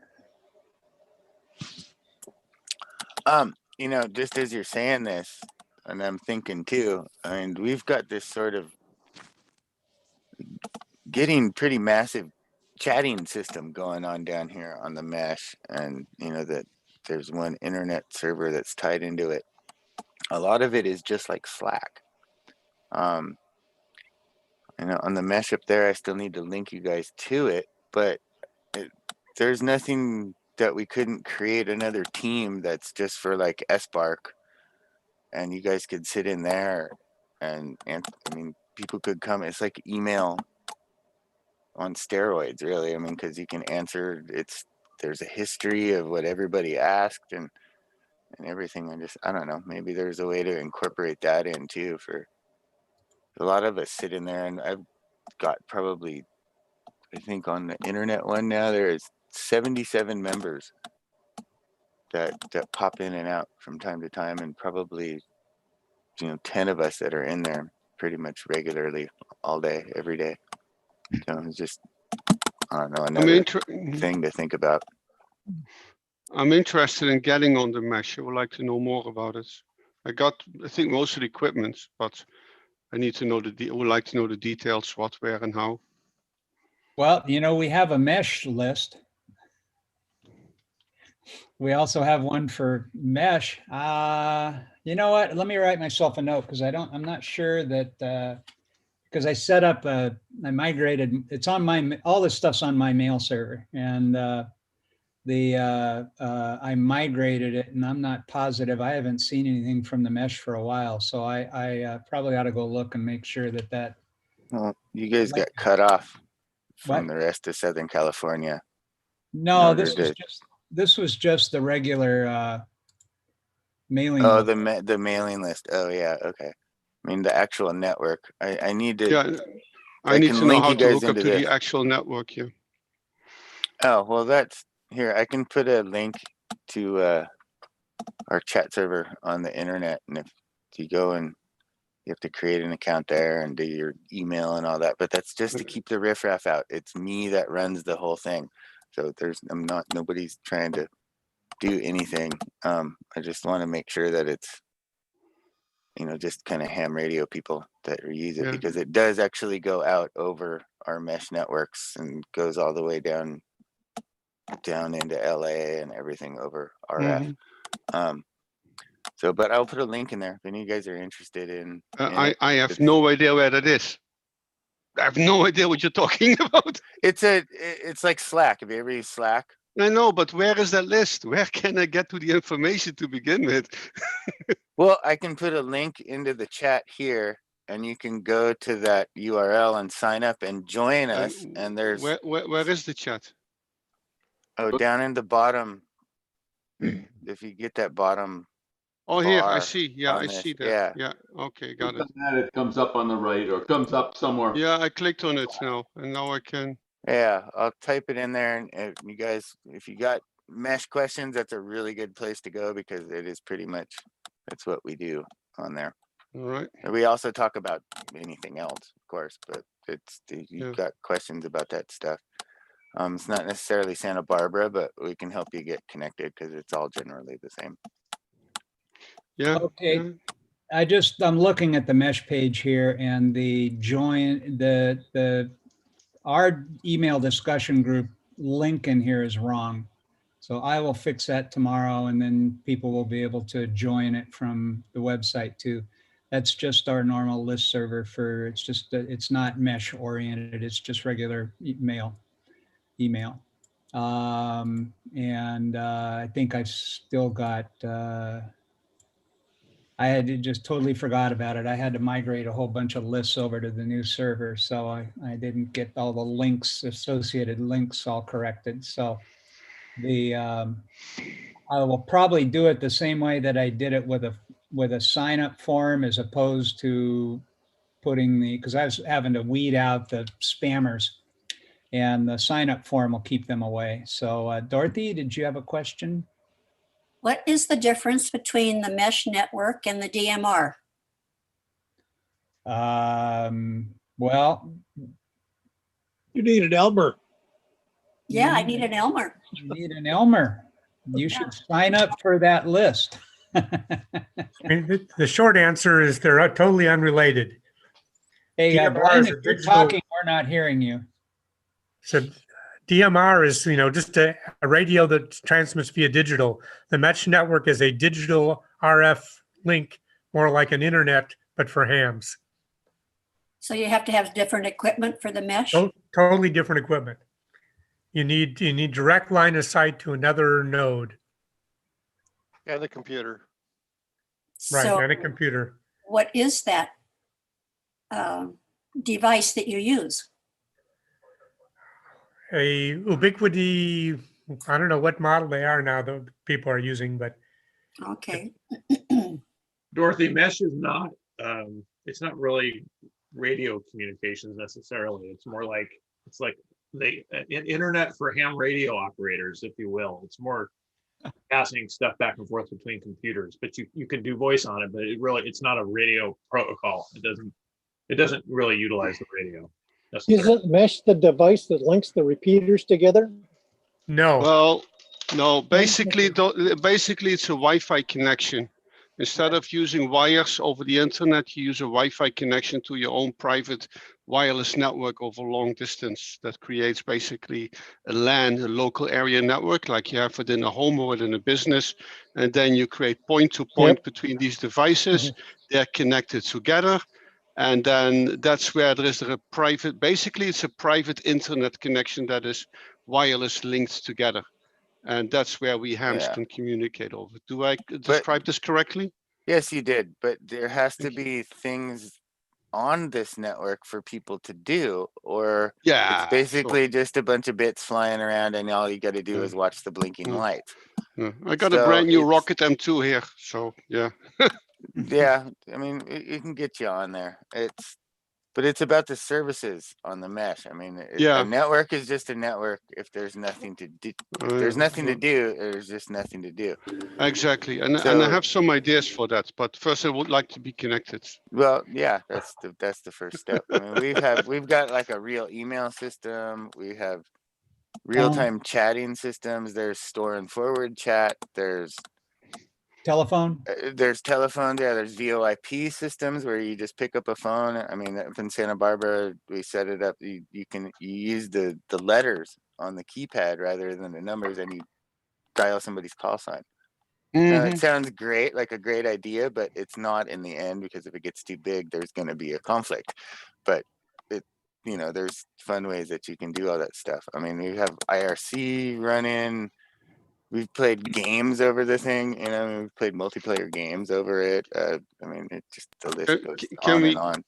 You know, just as you're saying this, and I'm thinking too, I mean, we've got this sort of getting pretty massive chatting system going on down here on the mesh. And, you know, that there's one internet server that's tied into it. A lot of it is just like Slack. You know, on the mesh up there, I still need to link you guys to it, but there's nothing that we couldn't create another team that's just for like SBark, and you guys could sit in there and I mean, people could come. It's like email on steroids, really. I mean, because you can answer. There's a history of what everybody asked and everything. I don't know. Maybe there's a way to incorporate that in too. For a lot of us sit in there, and I've got probably, I think on the internet one now, there's 77 members that pop in and out from time to time, and probably, you know, 10 of us that are in there pretty much regularly all day, every day. So it's just, I don't know, another thing to think about. I'm interested in getting on the mesh. I would like to know more about it. I think most of the equipment, but I need to know I would like to know the details, what, where, and how. Well, you know, we have a mesh list. We also have one for mesh. You know what? Let me write myself a note because I'm not sure that, because I set up, I migrated, it's on all this stuff's on my mail server. And I migrated it and I'm not positive. I haven't seen anything from the mesh for a while. So I probably ought to go look and make sure that. Well, you guys got cut off from the rest of Southern California. No, this was just the regular mailing. Oh, the mailing list. Oh yeah, okay. I mean the actual network. I need to. Yeah, I need to know how to hook up to the actual network here. Oh well, that's here. I can put a link to our chat server on the internet, and if you go and you have to create an account there and do your email and all that, but that's just to keep the riffraff out. It's me that runs the whole thing. So nobody's trying to do anything. I just want to make sure that it's, just kind of ham radio people that use it, Yeah. because it does actually go out over our mesh networks and goes all the way down into LA and everything over RF. But I'll put a link in there if any of you guys are interested in it. I have no idea where that is. I have no idea what you're talking about. It's like Slack. Have you ever used Slack? I know, but where is that list? Where can I get to the information to begin with? Well, I can put a link into the chat here, and you can go to that URL and sign up and join us. And there's where is the chat? Down in the bottom. If you get that bottom. Oh, here I see. Yeah, I this. see that. Yeah. Okay, got it. It comes up on the right, or comes up somewhere. Yeah, I clicked on it now, and now I can. Yeah, I'll type it in there, and if you guys, if you got mesh questions, that's a really good place to go, because it is pretty much, that's what we do on there. All right. And we also talk about anything else, of course, but you've got questions about that stuff. It's not necessarily Santa Barbara, but we can help you get connected, because it's all generally the same. Yeah. Okay. I'm looking at the mesh page here, and the our email discussion group link in here is wrong. So I will fix that tomorrow, and then people will be able to join it from the website too. That's just our normal list server it's not mesh oriented. It's just regular email. I think I've still got, I had just totally forgot about it. I had to migrate a whole bunch of lists over to the new server. So I didn't get all the associated links all corrected. So I will probably do it the same way that I did it with a sign up form, as opposed to putting because I was having to weed out the spammers, and the sign up form will keep them away. So Dorothy, did you have a question? What is the difference between the mesh network and the DMR? Well, you need an Elmer. Yeah, I need an Elmer. You need an Elmer. You should sign up for that list. I mean, the short answer is they're totally unrelated. Hey, DMR Brian, is if a you're digital- talking, we're not hearing you. So DMR is, just a radio that transmits via digital. The mesh network is a digital RF link, more like an internet, but for hams. So you have to have different equipment for the mesh? Totally different equipment. You need direct line of sight to another node. And a computer. Right, So and a computer. what is that device that you use? A Ubiquity, I don't know what model they are now that people are using, but. Okay. Dorothy, mesh is not, it's not really radio communications necessarily. It's more like, it's like internet for ham radio operators, if you will. It's more passing stuff back and forth between computers, but you can do voice on it, but it's not a radio protocol. It doesn't really utilize the radio. Isn't mesh the device that links the repeaters together? No. Well, no. Basically, it's a Wi-Fi connection. Instead of using wires over the internet, you use a Wi-Fi connection to your own private wireless network over long distance. That creates basically a LAN, a local area network, like you have within a home or within a business. And then you create point-to-point between these devices. They're connected together. And then that's where there is a private, basically it's a private internet connection that is wireless linked together. And that's where we hams can communicate over. Do I describe this correctly? Yes, you did. But there has to be things on this network for people to do, or it's basically just a bunch of bits flying around, and all you got to do is watch the blinking lights. I got a brand new Rocket M2 here, so yeah. Yeah, I mean, it can get you on there. But it's about the services on the mesh. I mean, a network is just a network. If there's nothing to do, there's just nothing to do. Exactly, and I have some ideas for that. But first, I would like to be connected. Well, yeah, that's the first step. I mean, we've got like a real email system. We have real-time chatting systems. There's store and forward chat. There's telephone. There's telephones. Yeah, there's VoIP systems where you just pick up a phone. I mean, up in Santa Barbara, we set it up. You use the letters on the keypad rather than the numbers, and you dial somebody's call sign. Now, it sounds great, like a great idea, but it's not in the end, because if it gets too big, there's going to be a conflict. But there's fun ways that you can do all that stuff. I mean, we have IRC running. We've played games over the thing. We've played multiplayer games over it. I mean, it just, the list goes on and on.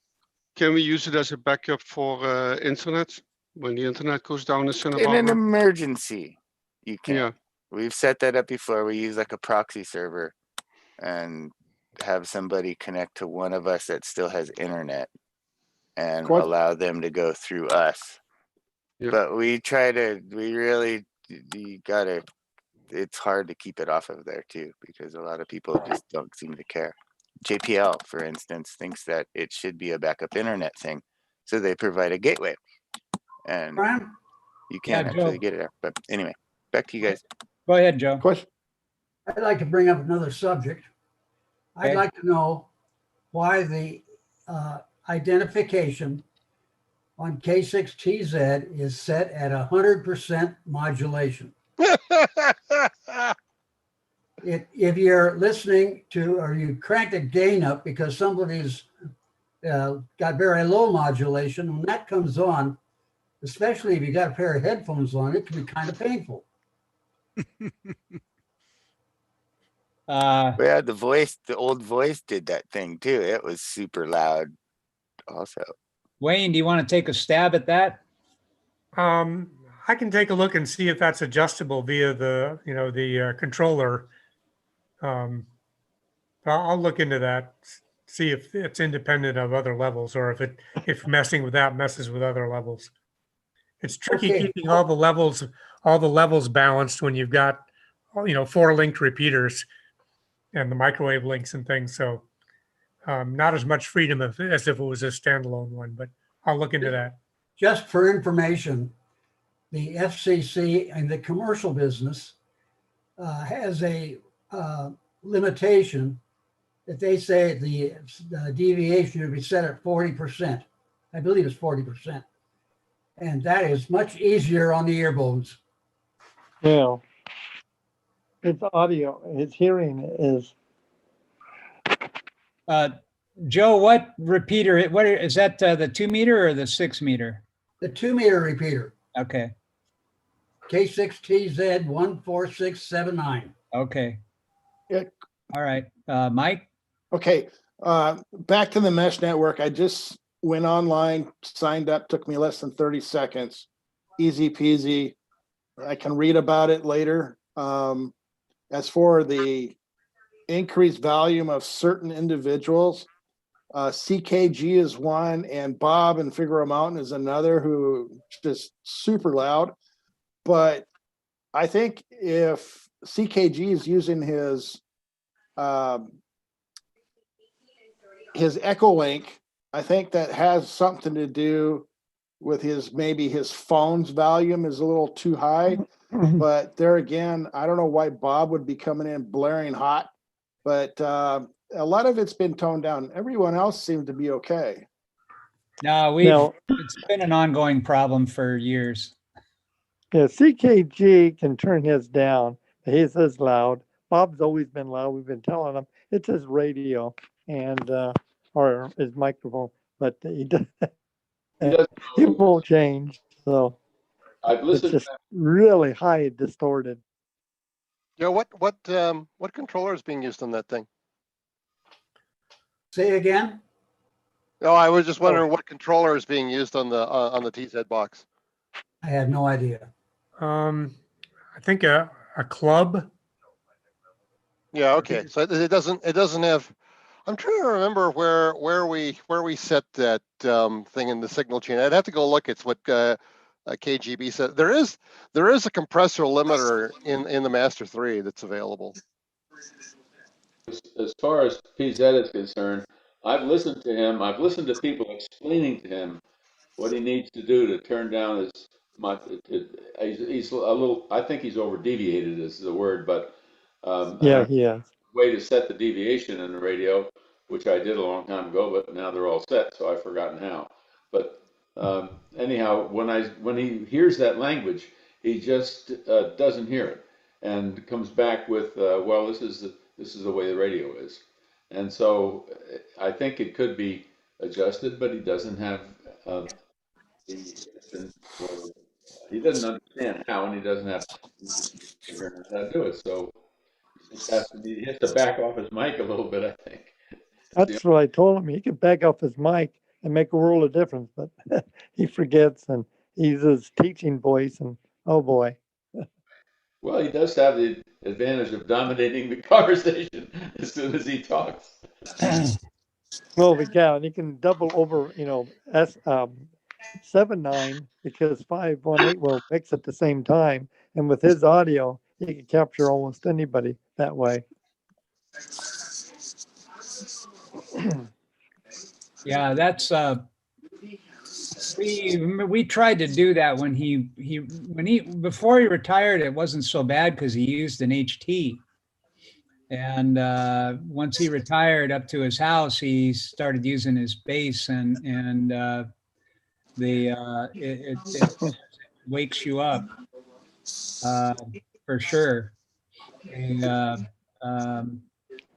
Can we use it as a backup for internet when the internet goes down in Santa In an Barbara? emergency, you can. Yeah. We've set that up before. We use like a proxy server and have somebody connect to one of us that still has internet and allow them to go through us. Yeah. But it's hard to keep it off of there too, because a lot of people just don't seem to care. JPL, for instance, thinks that it should be a backup internet thing. So they provide a gateway and you can't actually get it out. But anyway, back to you guys. Go ahead, Joe. Question. I'd like to bring up another subject. I'd like to know why the identification on K6TZ is set at 100% modulation. If you're listening to, or you crank the gain up because somebody's got very low modulation, when that comes on, especially if you got a pair of headphones on, it can be kind of painful. Yeah, the old voice did that thing too. It was super loud also. Wayne, do you want to take a stab at that? I can take a look and see if that's adjustable via the controller. I'll look into that, see if it's independent of other levels, or if messing with that messes with other levels. It's tricky keeping all the levels balanced when you've got 4 linked repeaters and the microwave links and things. So not as much freedom as if it was a standalone one, but I'll look into that. Just for information, the FCC and the commercial business has a limitation that they say the deviation should be set at 40%. I believe it's 40%. And that is much easier on the earbuds. Yeah. It's audio. His hearing is. Joe, what repeater? What is that? The 2 meter or the 6 meter? The 2 meter repeater. Okay. K6TZ 14679. Okay. Yeah. All right. Mike? Okay. Back to the mesh network. I just went online, signed up, took me less than 30 seconds. Easy peasy. I can read about it later. As for the increased volume of certain individuals, CKG is one, and Bob in Figueroa Mountain is another who just super loud. But I think if CKG is using his Echo Link, I think that has something to do with maybe his phone's volume is a little too high. But there again, I don't know why Bob would be coming in blaring hot, but a lot of it's been toned down. Everyone else seems to be okay. No, it's been an ongoing problem for years. Yeah, CKG can turn his down. He says loud. Bob's always been loud. We've been telling him it's his radio and or his microphone, but he won't change. So I've listened. It's just really high distorted. Yeah, what controller is being used on that thing? Say again? No, I was just wondering what controller is being used on the TZ box. I had no idea. I think a club. Yeah, okay. So it doesn't have. I'm trying to remember where we set that thing in the signal chain. I'd have to go look. It's what KGB said. There is a compressor limiter in the Master 3 that's available. As far as PZ is concerned, I've listened to him. I've listened to people explaining to him what he needs to do to turn down he's a little, I think he's over deviated is the word, but I Yeah, don't he is. way to set the deviation in the radio, which I did a long time ago, but now they're all set, so I've forgotten how. But anyhow, when he hears that language, he just doesn't hear it and comes back with, well, this is the way the radio is. And so I think it could be adjusted, but he doesn't have he doesn't understand how, and he doesn't have experience how to do it. So he has to back off his mic a little bit, I think. That's what I told him. He could back off his mic and make a world of difference, but he forgets and he uses teaching voice, and oh boy. Well, he does have the advantage of dominating the conversation as soon as he talks. Well, yeah, and he can double over, S 7-9 because 518 will mix at the same time, and with his audio, he can capture almost anybody that way. Yeah, that's we tried to do that when he before he retired. It wasn't so bad because he used an HT, and once he retired up to his house, he started using his bass, and it wakes you up for sure.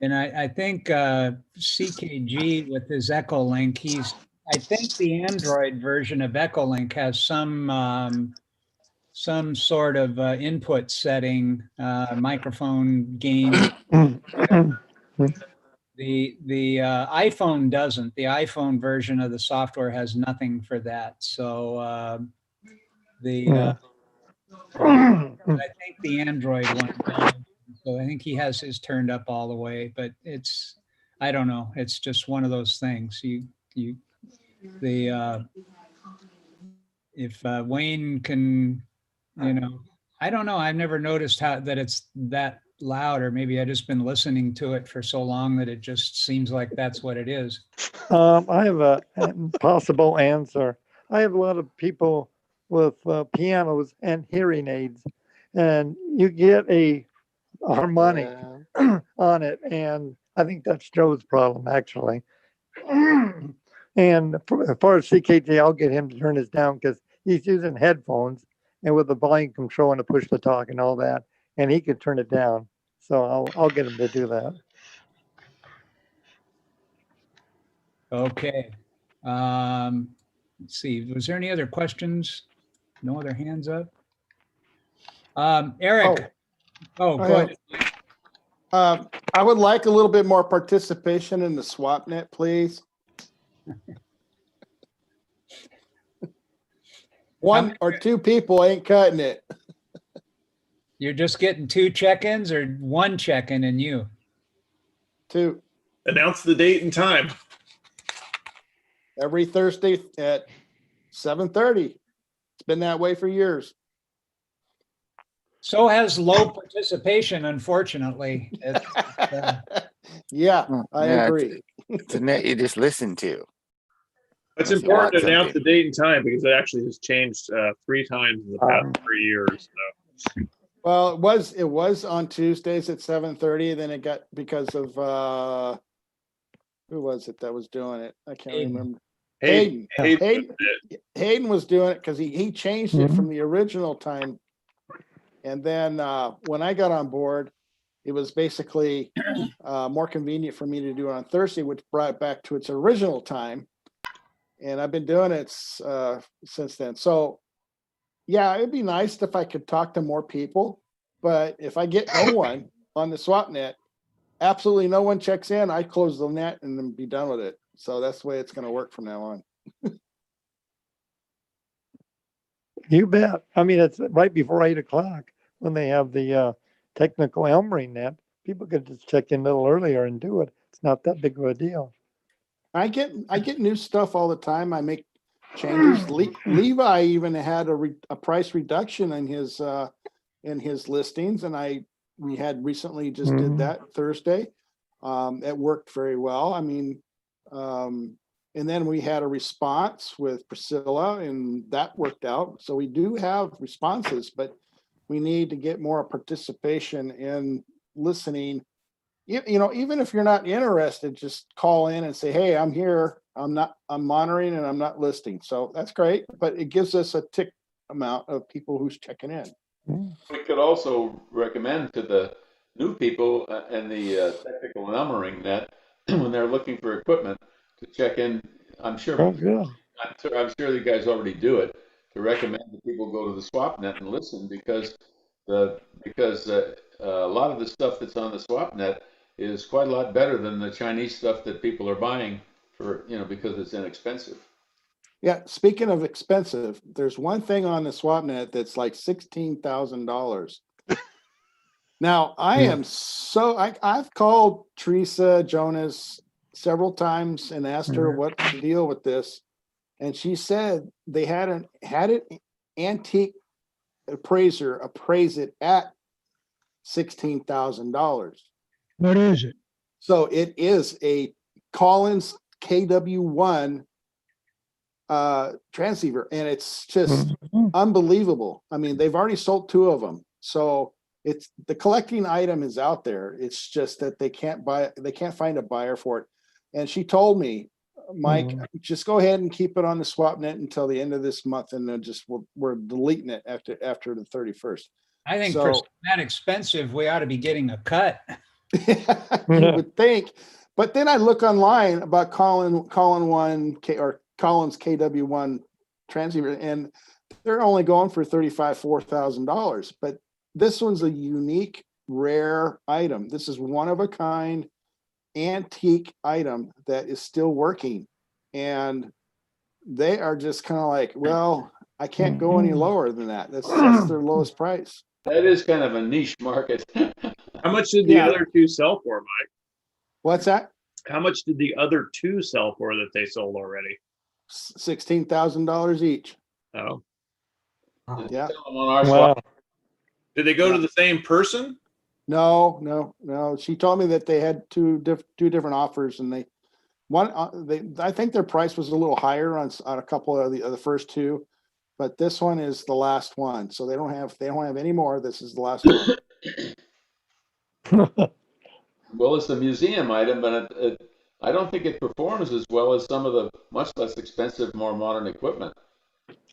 And I think CKG with his Echolink, I think the Android version of Echolink has some sort of input setting, microphone gain. The iPhone doesn't. The iPhone version of the software has nothing for that. So I think the Android one does. So I think he has his turned up all the way, but I don't know. It's just one of those things. If Wayne can, I don't know. I've never noticed that it's that loud, or maybe I've just been listening to it for so long that it just seems like that's what it is. I have a possible answer. I have a lot of people with pianos and hearing aids, and you get a harmonic on it, and I think that's Joe's problem actually. And as far as CKJ, I'll get him to turn this down because he's using headphones and with the volume control and the push to talk and all that, and he could turn it down. So I'll get him to do that. Okay. Let's see. Was there any other questions? No other hands up? Eric. Go ahead. I would like a little bit more participation in the SwapNet, please. One or two people ain't cutting it. You're just getting 2 check-ins or 1 check-in and you? 2. Announce the date and time. Every Thursday at 7:30. It's been that way for years. So has low participation, unfortunately. Yeah, I agree. It's a net you just listen to. It's important to announce the date and time because it actually has changed 3 times in the past 3 years. So. Well, it was on Tuesdays at 7:30. Then it got because of who was it that was doing it? I can't remember. Hayden was doing it because he changed it from the original time. And then when I got on board, it was basically more convenient for me to do it on Thursday, which brought it back to its original time. And I've been doing it since then. So, yeah, it'd be nice if I could talk to more people. But if I get no one on the SwapNet, absolutely no one checks in, I close the net and then be done with it. So that's the way it's going to work from now on. You bet. I mean, it's right before 8 o'clock when they have the technical Elmering net. People could just check in a little earlier and do it. It's not that big of a deal. I get new stuff all the time. I make changes. Levi even had a price reduction in his listings, and we had recently just did that Thursday. It worked very well. I mean, And then we had a response with Priscilla, and that worked out. So we do have responses, but we need to get more participation in listening. You know, even if you're not interested, just call in and say, hey, I'm here. I'm monitoring and I'm not listening. So that's great, but it gives us a tick amount of people who's checking in. We could also recommend to the new people and the technical numbering net when they're looking for equipment to check in. I'm sure you guys already do it, to recommend that people go to the SwapNet and listen, because a lot of the stuff that's on the SwapNet is quite a lot better than the Chinese stuff that people are buying for, because it's inexpensive. Yeah, speaking of expensive, there's one thing on the SwapNet that's like $16,000. Now, I've called Teresa Jonas several times and asked her what's the deal with this. And she said they had an antique appraiser appraise it at $16,000. What is it? So it is a Collins KW1 transceiver, and it's just unbelievable. I mean, they've already sold 2 of them. So it's the collecting item is out there. It's just that they can't find a buyer for it. And she told me, Mike, just go ahead and keep it on the SwapNet until the end of this month, and then we're deleting it after the 31st. I think So, for that expensive, we ought to be getting a cut. you would think, but then I look online about Collins KW1 transceiver, and they're only going for $4,000. But this one's a unique, rare item. This is one of a kind, antique item that is still working, and they are just kind of like, well, I can't go any lower than that. That's their lowest price. That is kind of a niche market. How much did the other 2 sell for, Mike? What's that? How much did the other 2 sell for that they sold already? $16,000 each. Oh, yeah. Wow. Did they go to the same person? No. She told me that they had two different offers, and I think their price was a little higher on a couple of the first 2, but this one is the last one. So they don't have any more. This is the last one. Well, it's a museum item, but I don't think it performs as well as some of the much less expensive, more modern equipment.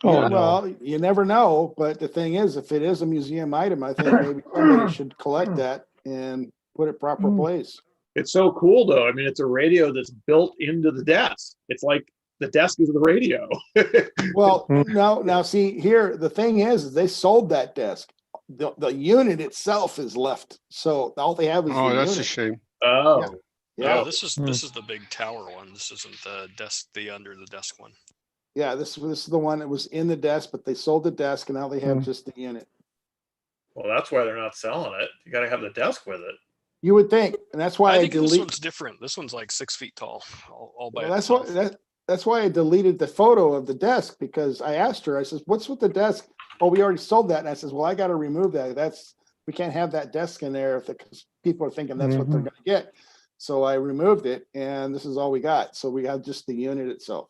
Well, you never know. But the thing is, if it is a museum item, I think maybe somebody should collect that and put it proper place. It's so cool, though. I mean, it's a radio that's built into the desk. It's like the desk is the radio. Well, no. Now, see here, the thing is they sold that desk. The unit itself is left, so all they have is the that's unit. a shame. Oh, yeah. This is the big tower one. This isn't the desk, the under the desk one. Yeah, this is the one that was in the desk, but they sold the desk, and now they have just the unit. Well, that's why they're not selling it. You got to have the desk with it. You would think, and that's why I think this one's different. This one's like 6 feet tall, all by itself. That's why I deleted the photo of the desk, because I asked her. I says, "What's with the desk?" Oh, we already sold that. And I says, "Well, I got to remove that. We can't have that desk in there because people are thinking that's what they're going to get." So I removed it, and this is all we got. So we have just the unit itself.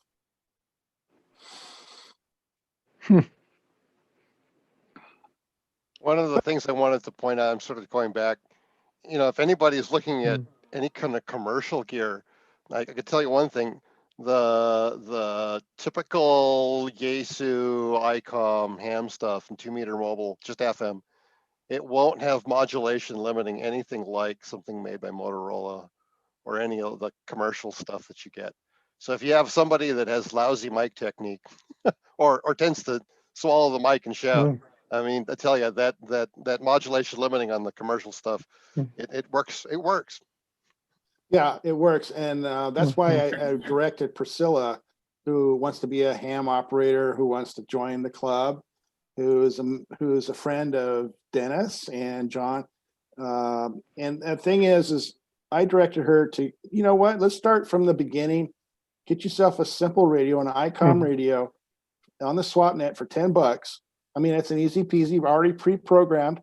One of the things I wanted to point out, I'm sort of going back, if anybody's looking at any kind of commercial gear, I could tell you one thing, the typical Yaesu, ICOM, ham stuff and 2-meter mobile, just FM, it won't have modulation limiting anything like something made by Motorola or any of the commercial stuff that you get. So if you have somebody that has lousy mic technique or tends to swallow the mic and shout, I mean, I tell you that modulation limiting on the commercial stuff, it works. It works. Yeah, it works, and that's why I directed Priscilla, who wants to be a ham operator, who wants to join the club, who is a friend of Dennis and John. And the thing is I directed her to, let's start from the beginning. Get yourself a simple radio, an ICOM radio on the SwapNet for $10. I mean, it's an easy peasy, already pre-programmed.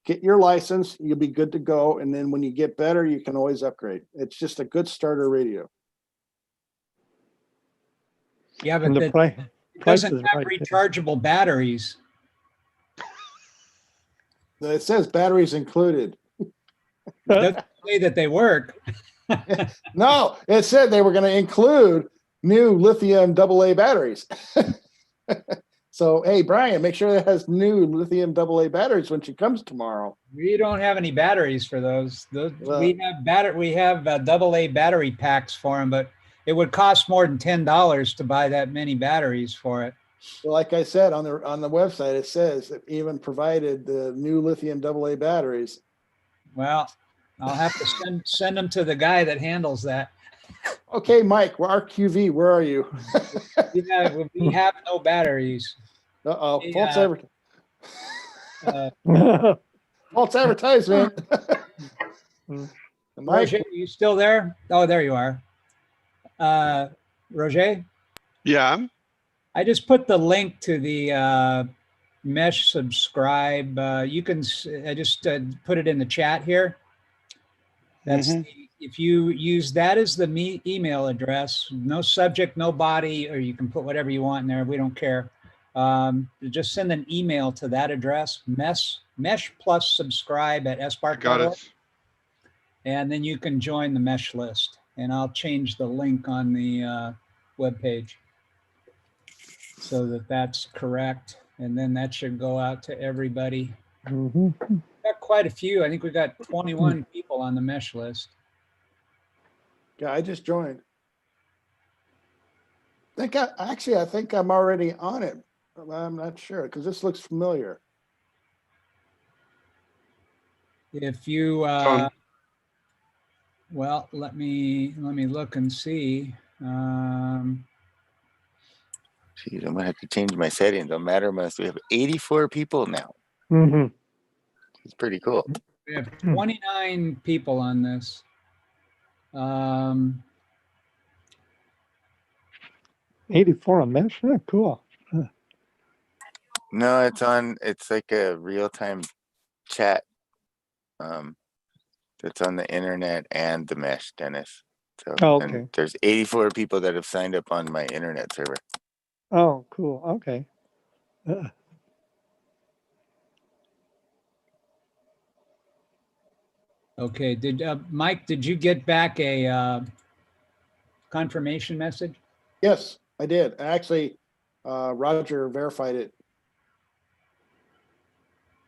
Get your license, you'll be good to go. And then when you get better, you can always upgrade. It's just a good starter radio. Yeah, but And the it price doesn't is have right there. rechargeable batteries. It says batteries included. It doesn't say that they work. No, it said they were going to include new lithium AA batteries. So, hey, Brian, make sure it has new lithium AA batteries when she comes tomorrow. We don't have any batteries for those. Well- We have AA battery packs for them, but it would cost more than $10 to buy that many batteries for it. Well, like I said on the website, it says it even provided the new lithium AA batteries. Well, I'll have to send them to the guy that handles that. Okay, Mike, RQV, where are you? We have no batteries. Uh-oh, Hey, false false advertisement. Mike, Roger, you still there? Oh, there you are. Roger? Yeah. I just put the link to the Mesh subscribe. You can, I just put it in the chat here. That's if you use that as the email address, no subject, no body, or you can put whatever you want in there. We don't care. Just send an email to that address, mesh plus subscribe at spark. Got it. And then you can join the Mesh list. And I'll change the link on the webpage so that that's correct. And then that should go out to everybody. Mhm. Got quite a few. I think we got 21 people on the Mesh list. yeah, I just joined. I think I'm already on it. I'm not sure because this looks familiar. If you, well, let me look and see. Jeez, I'm gonna have to change my settings on Mattermost. We have 84 people now. Mhm. It's pretty cool. We have 29 people on this. 84 on Mesh? Yeah, cool. No, it's like a real-time chat. That's on the internet and the Mesh, Dennis. So Oh, and okay. there's 84 people that have signed up on my internet server. Oh, cool. Okay. Okay, did Mike, did you get back a confirmation message? Yes, I did. Actually, Roger verified it.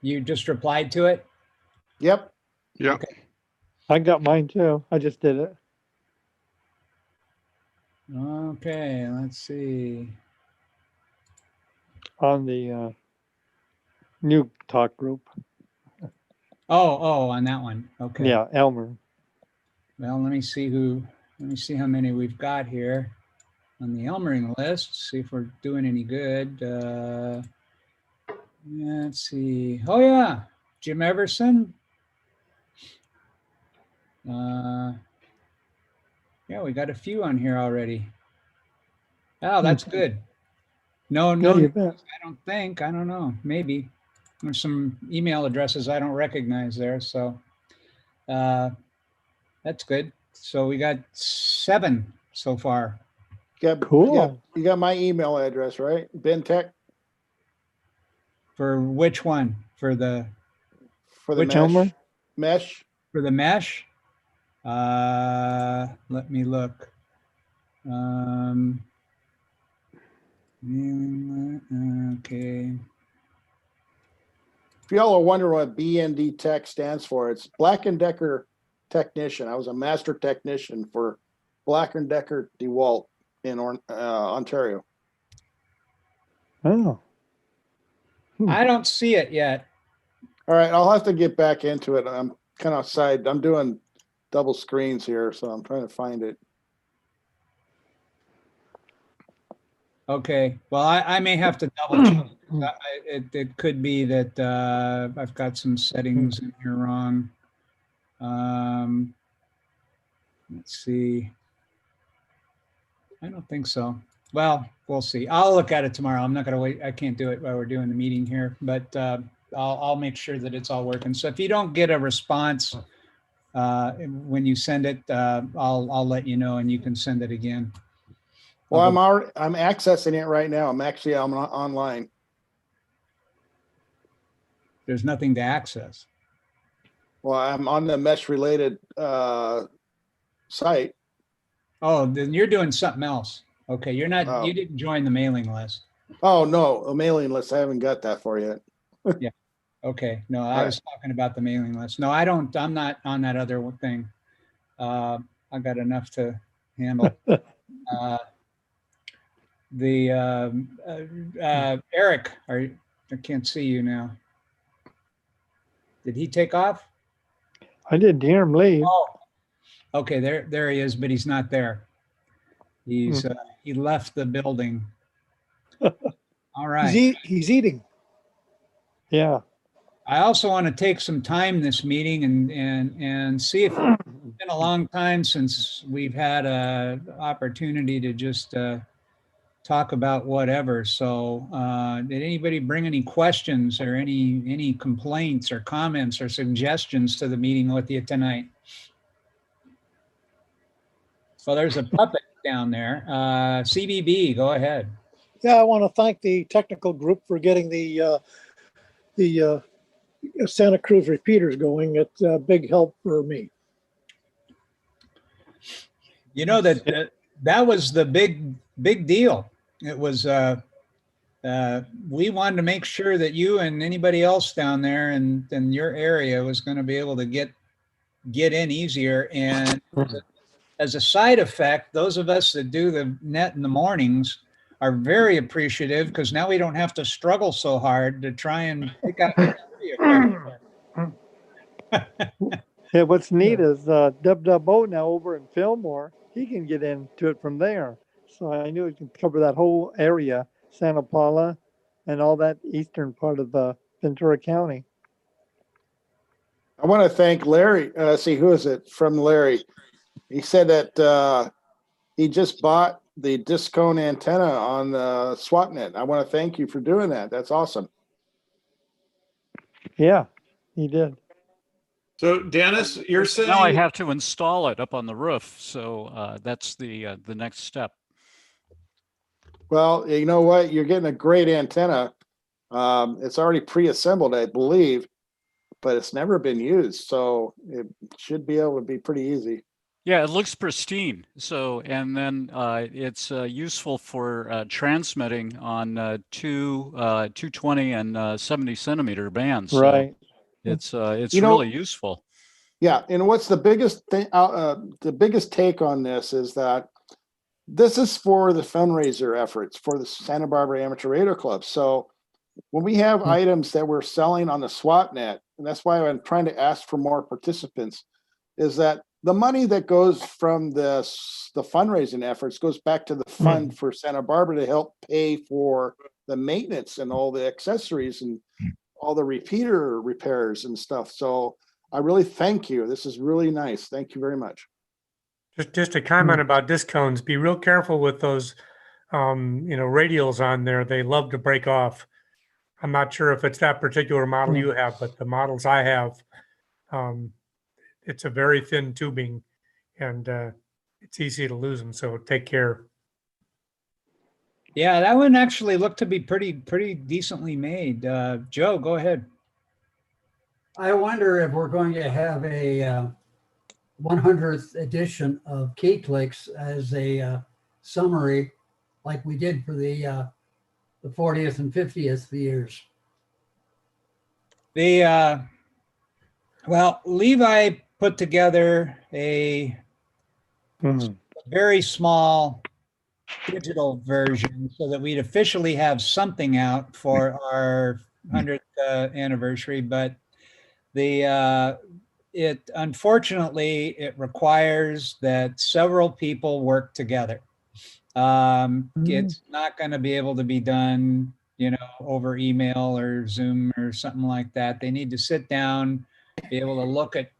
You just replied to it? Yep. Yeah. Okay. I got mine too. I just did it. Okay, let's see. On the new talk group. Oh, on that one. Okay. Yeah, Elmer. Well, let me see how many we've got here on the Elmering list. See if we're doing any good. Yeah, let's see. Oh yeah, Jim Everson. Yeah, we got a few on here already. Oh, that's good. No, Yeah, you news, bet. I don't think. I don't know. Maybe there's some email addresses I don't recognize there. So that's good. So we got 7 so far. Cool. You got my email address, right? Ben Tech For which one? For the Mesh. Elmer? Mesh. For the Mesh? Let me look. Okay. If y'all are wondering what BND Tech stands for, it's Black & Decker technician. I was a master technician for Black & Decker DeWalt in Ontario. Oh. I don't see it yet. All right, I'll have to get back into it. I'm kind of I'm doing double screens here, so I'm trying to find it. Okay. Well, I may have to double check. It could be that I've got some settings in here wrong. Let's see. I don't think so. Well, we'll see. I'll look at it tomorrow. I'm not going to wait. I can't do it while we're doing the meeting here, but I'll make sure that it's all working. So if you don't get a response when you send it, I'll let you know and you can send it again. Well, I'm accessing it right now. I'm online. There's nothing to access. Well, I'm on the mesh related site. Oh, then you're doing something else. Okay, you're not. Oh. You didn't join the mailing list. Oh no, a mailing list. I haven't got that for yet. Yeah. Okay. No, I was talking about the mailing list. No, I don't. I'm not on that other thing. I got enough to handle. Eric, I can't see you now. Did he take off? I didn't hear him leave. Oh, okay. There he is, but he's not there. He left the building. All right. He's eating. Yeah. I also want to take some time this meeting and see if it's been a long time since we've had a opportunity to just talk about whatever. So did anybody bring any questions or any complaints or comments or suggestions to the meeting with you tonight? So there's a puppet down there. CBB, go ahead. Yeah, I want to thank the technical group for getting the Santa Cruz repeaters going. It's a big help for me. You know that was the big deal. It was we wanted to make sure that you and anybody else down there in your area was going to be able to get in easier. And as a side effect, those of us that do the net in the mornings are very appreciative because now we don't have to struggle so hard to try and pick out the Yeah, what's neat is Dub now over in Fillmore, he can get into it from there. So I knew it could cover that whole area, Santa Paula, and all that eastern part of Ventura County. I want to thank Larry. See, who is it from Larry? He said that he just bought the disc cone antenna on the SwapNet. I want to thank you for doing that. That's awesome. Yeah, he did. So Dennis, you're saying now I have to install it up on the roof. So that's the next step. Well, you know what? You're getting a great antenna. It's already pre-assembled, I believe, but it's never been used. So it should be able to be pretty easy. Yeah, it looks pristine. So, and then it's useful for transmitting on 220 and 70 centimeter bands. So right. It's really useful. Yeah, and what's the biggest thing? The biggest take on this is that this is for the fundraiser efforts for the Santa Barbara Amateur Radio Club. So when we have items that we're selling on the SwapNet, and that's why I'm trying to ask for more participants, is that the money that goes from the fundraising efforts goes back to the fund for Santa Barbara to help pay for the maintenance and all the accessories and all the repeater repairs and stuff. So I really thank you. This is really nice. Thank you very much. Just a comment about disc cones. Be real careful with those, radials on there. They love to break off. I'm not sure if it's that particular model you have, but the models I have, it's a very thin tubing, and it's easy to lose them. So take care. Yeah, that one actually looked to be pretty decently made. Joe, go ahead. I wonder if we're going to have a 100th edition of Key Clicks as a summary, like we did for the 40th and 50th years. Well, Levi put together a very small digital version so that we'd officially have something out for our 100th anniversary, but it unfortunately it requires that several people work together. It's not going to be able to be done, over email or Zoom or something like that. They need to sit down, be able to look at,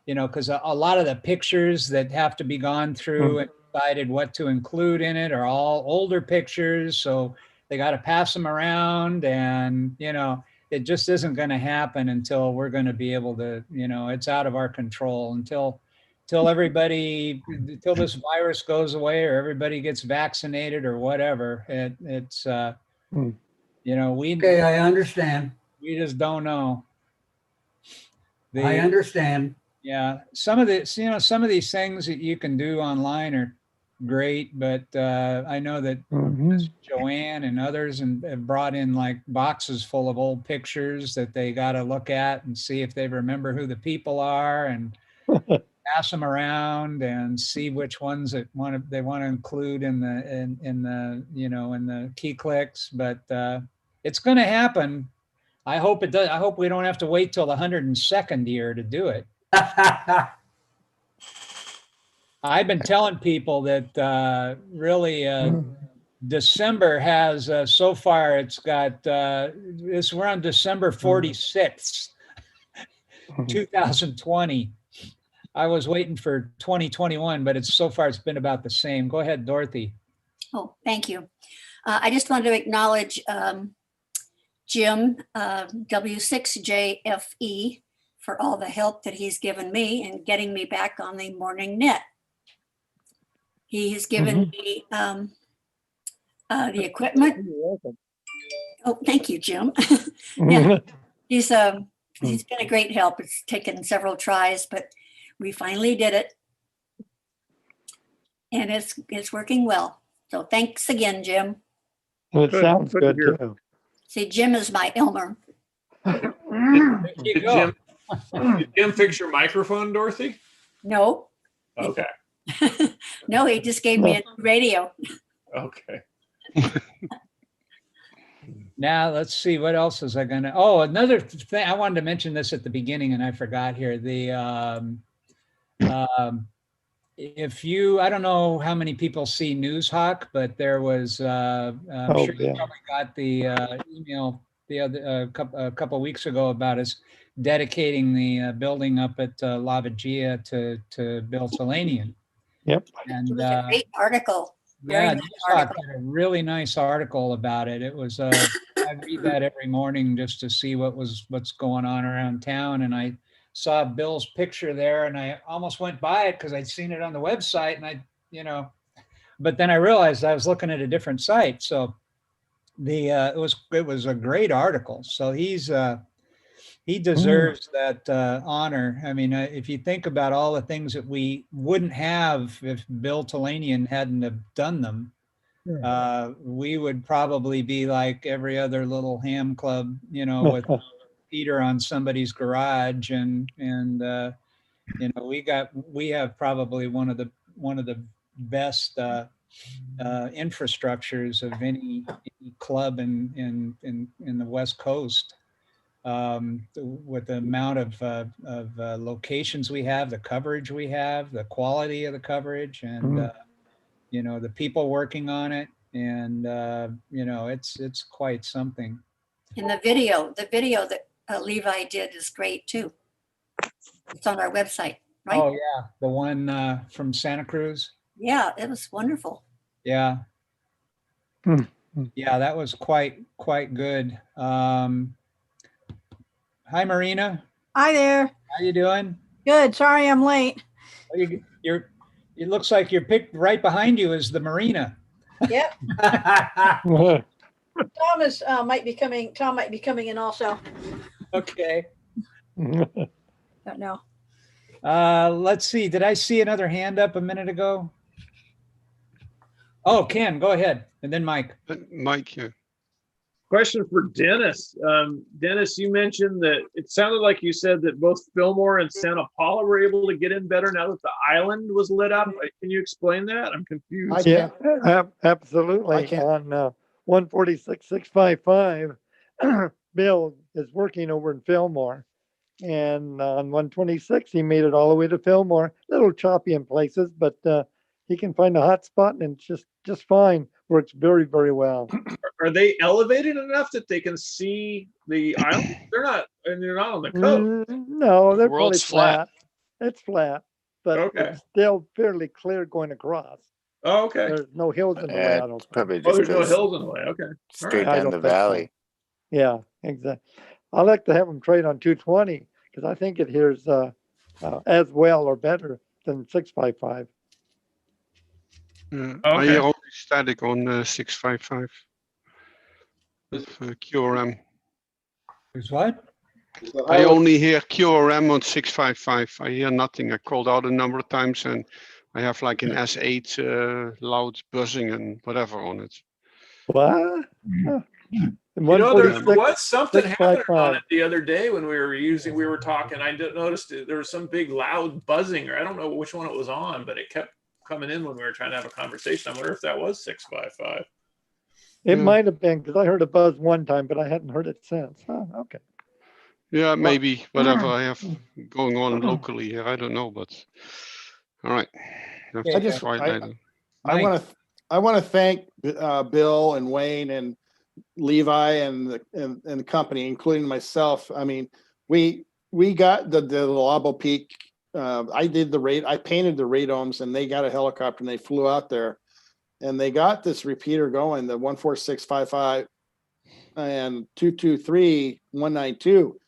because a lot of the pictures that have to be gone through and decided what to include in it are all older pictures. So they got to pass them around, and, it just isn't going to happen until we're going to be able to, it's out of our control until till everybody, till this virus goes away or everybody gets vaccinated or whatever. It's you know, Okay, I understand. we just don't know. I understand. Yeah, some of the, you know, some of these things that you can do online are great, but I know that Joanne and others have brought in like boxes full of old pictures that they got to look at and see if they remember who the people are and pass them around and see which ones that they want to include in the you know, in the key clicks. But it's going to happen. I hope it does. I hope we don't have to wait till the 102nd year to do it. I've been telling people that really December has so far it's got we're on December 46th, 2020. I was waiting for 2021, but it's so far it's been about the same. Go ahead, Dorothy. Oh, thank you. I just wanted to acknowledge Jim W6JFE for all the help that he's given me in getting me back on the morning net. He has given me the equipment. Oh, thank you, Jim. Yeah, he's been a great help. It's taken several tries, but we finally did it. And it's working well. So thanks again, Jim. It sounds good too. See, Jim is my Elmer. Did Jim fix your microphone, Dorothy? No. Okay. No, he just gave me a new radio. Okay. Now let's see, what else is I gonna, oh, another thing, I wanted to mention this at the beginning and I forgot here. If you, I don't know how many people see NewsHawk, but there was, I'm sure you probably got the email the other a couple of weeks ago about us dedicating the building up at Lavaggia to Bill Talanian. Yep. And It was a great article. Very yeah, nice NewsHawk article. had a really nice article about it. It was, I read that every morning just to see what's going on around town. And I saw Bill's picture there and I almost went by it because I'd seen it on the website and but then I realized I was looking at a different site. So it was a great article. So he deserves that honor. I mean, if you think about all the things that we wouldn't have if Bill Talanian hadn't have done them, we would probably be like every other little ham club, with Peter on somebody's garage, and we have probably one of the best infrastructures of any club in the West Coast. With the amount of locations we have, the coverage we have, the quality of the coverage, and the people working on it, and it's quite something. And the video that Levi did is great too. It's on our website, right? Oh yeah, the one from Santa Cruz. Yeah, it was wonderful. Yeah. Yeah, that was quite good. Hi, Marina. Hi there. How you doing? Good. Sorry I'm late. It looks like you're picked right behind you is the Marina. Yep. Tom might be coming in also. Okay. Don't know. Let's see. Did I see another hand up a minute ago? Oh, Ken, go ahead. And then Mike. Mike, yeah. Question for Dennis. Dennis, you mentioned that it sounded like you said that both Fillmore and Santa Paula were able to get in better now that the island was lit up. Can you explain that? I'm confused. Yeah, absolutely. On 146,655, Bill is working over in Fillmore. And on 126, he made it all the way to Fillmore. A little choppy in places, but he can find a hot spot and it's just fine. Works very, very well. Are they elevated enough that they can see the island? They're not on the coast. No, they're World's probably flat. It's flat, but it's still fairly clear going across. Oh, okay. There's no hills in the way. I don't think. Probably Oh, there's no hills in the way. Okay. Straight I down don't the think so. valley. Yeah, exactly. I like to have them trade on 220 because I think it hears as well or better than 655. I Okay. hear only static on 655 with QRM. There's what? I only hear QRM on 655. I hear nothing. I called out a number of times and I have like an S8 loud buzzing and whatever on it. What? You know, there 146, was something happening on 655. it the other day when we were talking. I noticed there was some big loud buzzing, or I don't know which one it was on, but it kept coming in when we were trying to have a conversation. I wonder if that was 655. It might have been because I heard a buzz one time, but I hadn't heard it since. Oh, okay. Yeah, maybe whatever I have going on locally here. I don't know, but all right. I just try it later. I want to thank Bill and Wayne and Levi and the company, including myself. I mean, we got the Labo Peak. I painted the radomes, and they got a helicopter and they flew out there, and they got this repeater going, the 14655 and 223 192,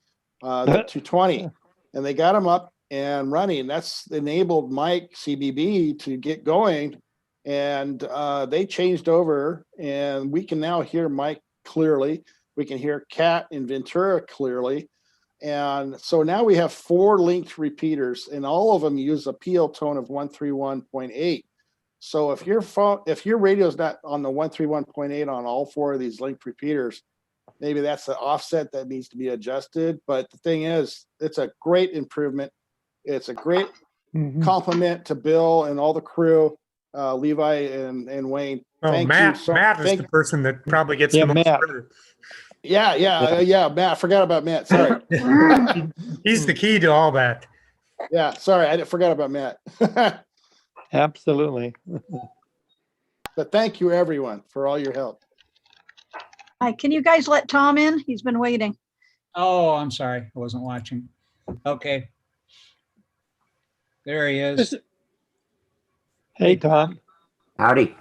the 220, and they got them up and running. That's enabled Mike CBB to get going. And they changed over, and we can now hear Mike clearly. We can hear Cat and Ventura clearly. And so now we have 4 linked repeaters, and all of them use a PL tone of 131.8. So if your radio is not on the 131.8 on all 4 of these linked repeaters, maybe that's the offset that needs to be adjusted. But the thing is, it's a great improvement. It's a great compliment to Bill and all the crew. Levi and Wayne. Oh, Thank Matt. you. Matt is the person that probably gets the most Matt. credit. Yeah, Matt. I forgot about Matt. Sorry. He's the key to all that. Yeah, sorry, I forgot about Matt. Absolutely. But thank you, everyone, for all your help. Hi, can you guys let Tom in? He's been waiting. Oh, I'm sorry. I wasn't watching. Okay. There he is. Hey, Tom. Howdy.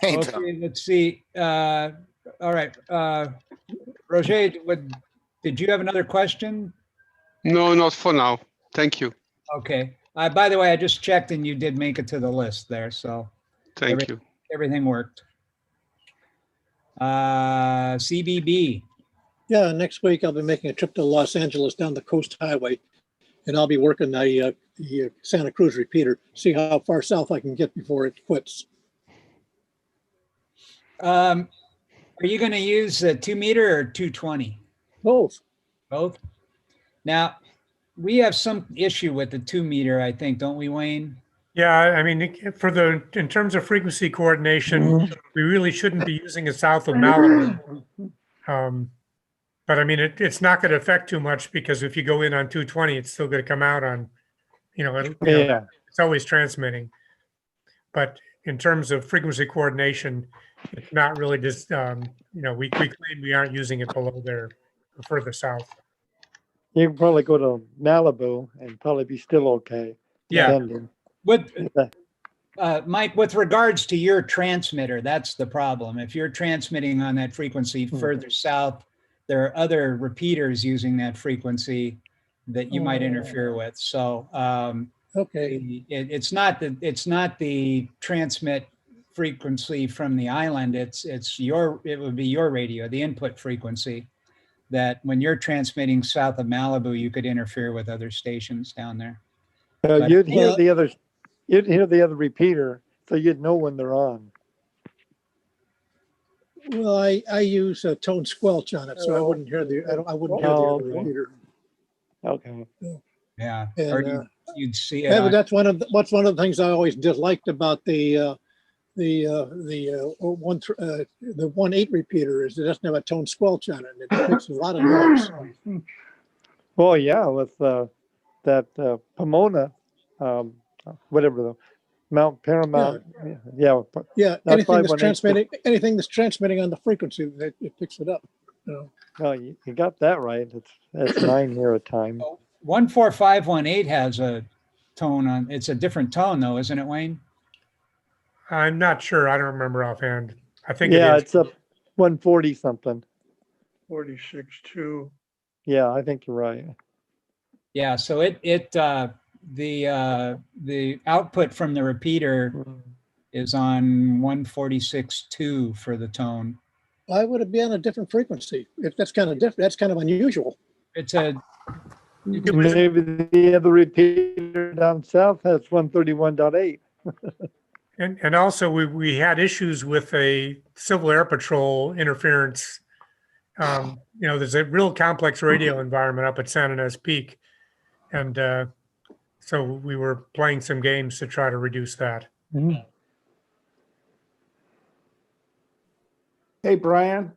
Hey, okay, let's see. All right. Roger, did you have another question? No, not for now. Thank you. Okay. By the way, I just checked and you did make it to the list there. So Thank you. Everything worked. CBB. Yeah, next week I'll be making a trip to Los Angeles down the Coast Highway, and I'll be working the Santa Cruz repeater, see how far south I can get before it quits. Are you going to use a 2 meter or 220? Both. Both. Now, we have some issue with the 2 meter, I think, don't we, Wayne? Yeah, I mean, in terms of frequency coordination, we really shouldn't be using it south of Malibu. But I mean, it's not going to affect too much because if you go in on 220, it's still going to come out on, it's always transmitting. But in terms of frequency coordination, it's not really just, we claim we aren't using it below there or further south. You can probably go to Malibu and probably be still okay. Yeah. Depending. Mike, with regards to your transmitter, that's the problem. If you're transmitting on that frequency further south, there are other repeaters using that frequency that you might interfere with. So okay, it's not the transmit frequency from the island. It would be your radio, the input frequency, that when you're transmitting south of Malibu, you could interfere with other stations down there. You'd hear the other repeater, so you'd know when they're on. Well, I use a tone squelch on it, so I wouldn't hear the other repeater. Okay. Yeah. And, or you'd see it. Yeah, but that's one of the things I always disliked about the 1.8 repeater is it doesn't have a tone squelch on it. It makes a lot of noise. Well, yeah, with that Pomona, whatever the Mount Paramount, yeah. Anything that's transmitting on the frequency, it picks it up. No, you got that right. That's 9 here a time. 14518 has a tone on. It's a different tone though, isn't it, Wayne? I'm not sure. I don't remember offhand. I think it's a 140 something. 46.2. Yeah, I think you're right. Yeah, so the output from the repeater is on 146.2 for the tone. Why would it be on a different frequency? If that's kind of different, that's kind of unusual. It's a Maybe the other repeater down south has 131.8. And also we had issues with a Civil Air Patrol interference. There's a real complex radio environment up at San Ynez Peak. And so we were playing some games to try to reduce that. Hey, Brian.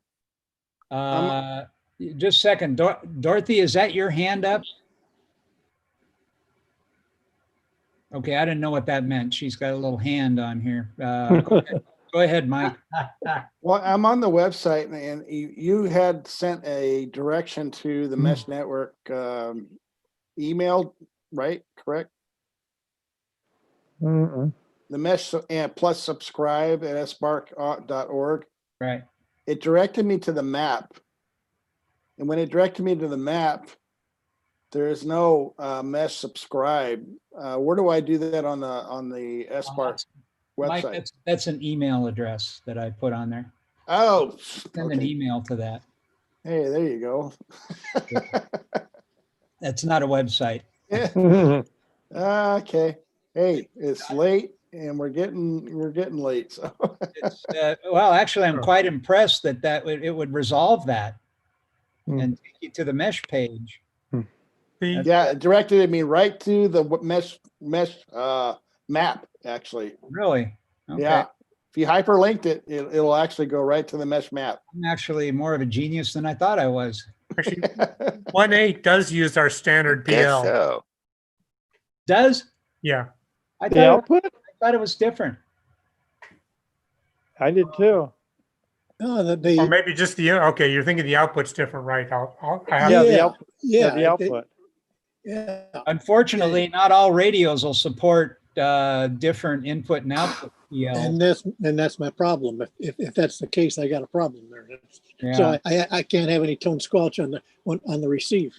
Just a second. Dorothy, is that your hand up? Okay, I didn't know what that meant. She's got a little hand on here. Go ahead, Mike. Well, I'm on the website, and you had sent a direction to the Mesh Network email, right? Correct? The Mesh and plus subscribe at sbark.org. Right. It directed me to the map. And when it directed me to the map, there is no Mesh subscribe. Where do I do that on the SBARC website? Mike, that's an email address that I put on there. Oh, send an email to that. Hey, there you go. That's not a website. Yeah. Okay. Hey, it's late and we're getting late. So well, actually, I'm quite impressed that it would resolve that and take you to the Mesh page. Yeah, it directed me right to the Mesh map, actually. Really? Okay. Yeah. If you hyperlinked it, it'll actually go right to the Mesh map. I'm actually more of a genius than I thought I was. Actually, 1.8 does use our standard PL. Guess so. Does? Yeah. I The output? thought it was different. I did too. No, Or maybe just okay, you're thinking the output's different, right? The output. The output. Yeah. Unfortunately, not all radios will support different input and output PL. And that's my problem. If that's the case, I got a problem there. Yeah. So I can't have any tone squelch on the receive.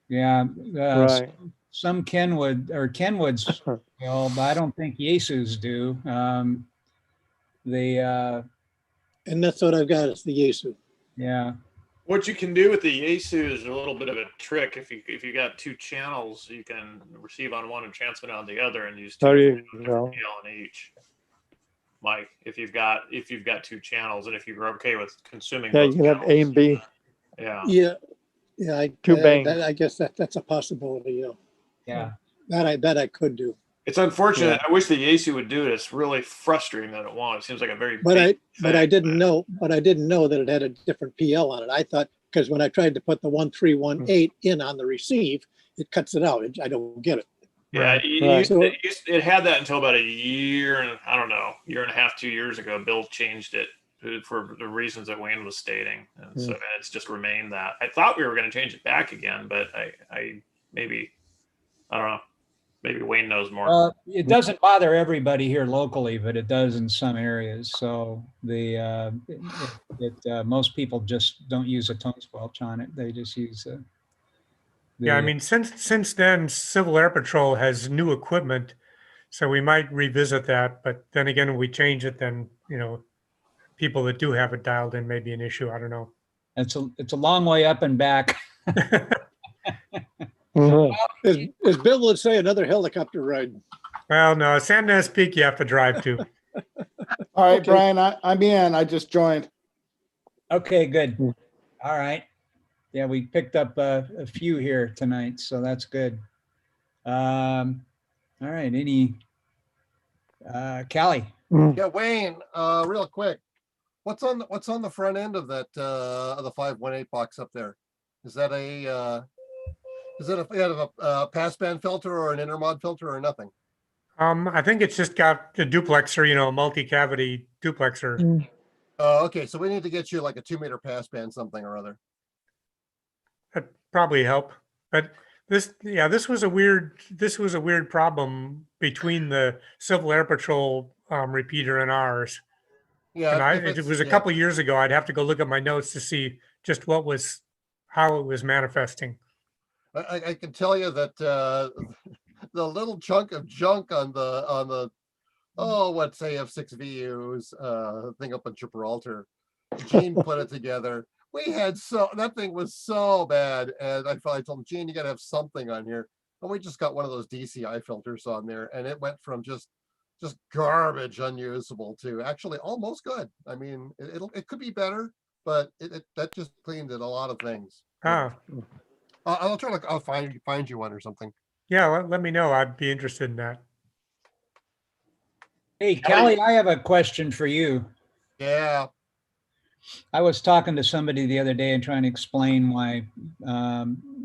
Yeah. Right. Some Kenwoods will, but I don't think Yesu's do. And that's what I've got is the Yesu. Yeah. What you can do with the Yaesu is a little bit of a trick. If you got two channels, you can receive on one and transmit on the other, and use two different PL in each. Mike, if you've got two channels, and if you're okay with consuming, Yeah, both you can have A and B. Yeah. Yeah. Two bangs. I guess that's a possibility. Yeah. That I could do. It's unfortunate. Yeah. I wish the Yaesu would do it. It's really frustrating that it won't. It seems like a very But I didn't know that it had a different PL on it. I thought, because when I tried to put the 1318 in on the receive, it cuts it out. I don't get it. Yeah, Right. It had that until about a year and year and a half, 2 years ago. Bill changed it for the reasons that Wayne was stating, and so it's just remained that. I thought we were going to change it back again, but I don't know. Maybe Wayne knows more. It doesn't bother everybody here locally, but it does in some areas. So most people just don't use a tone squelch on it. They just use yeah, I mean, since then, Civil Air Patrol has new equipment, so we might revisit that. But then again, when we change it, then people that do have it dialed in may be an issue. I don't know. It's a long way up and back. As Bill would say, another helicopter ride. Well, no, San Ynez Peak you have to drive to. All right, okay. Brian, I'm in. I just joined. Okay, good. All right. Yeah, we picked up a few here tonight, so that's good. All right, any Callie? Yeah, Wayne, real quick. What's on the front end of that of the 518 box up there? Is that a passband filter or an intermod filter or nothing? I think it's just got the duplexer, multi-cavity duplexer. Okay, so we need to get you like a 2-meter passband, something or other. That'd probably help. But this was a weird problem between the Civil Air Patrol repeater and ours. Yeah, and it was a couple years ago. I'd have to go look at my notes to see just how it was manifesting. I can tell you that the little chunk of junk on the what's AF6VU's thing up in Gibraltar, Gene put it together. We had that thing was so bad, and I finally told him, Gene, you got to have something on here. And we just got one of those DCI filters on there, and it went from just garbage, unusable to actually almost good. I mean, it could be better, but that just cleaned it a lot of things. Oh, I'll try to I'll find you one or something. yeah. Let me know. I'd be interested in that. Hey, Callie, I have a question for you. Yeah. I was talking to somebody the other day and trying to explain why,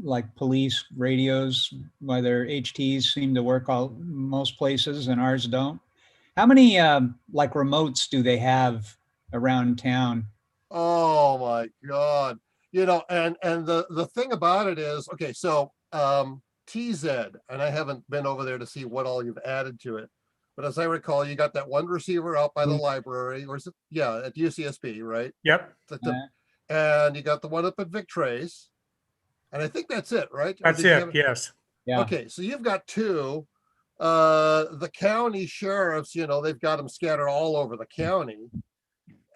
like police radios, why their HTs seem to work most places and ours don't. How many like remotes do they have around town? Oh my God. And the thing about it is, okay, so TZ, and I haven't been over there to see what all you've added to it. But as I recall, you got that one receiver out by the library, or is it? Yeah, at UCSB, right? Yep. And you got the one up at Vic Trace. And I think that's it, right? That's it. Yes. Yeah. Okay, so you've got two. The county sheriffs, they've got them scattered all over the county.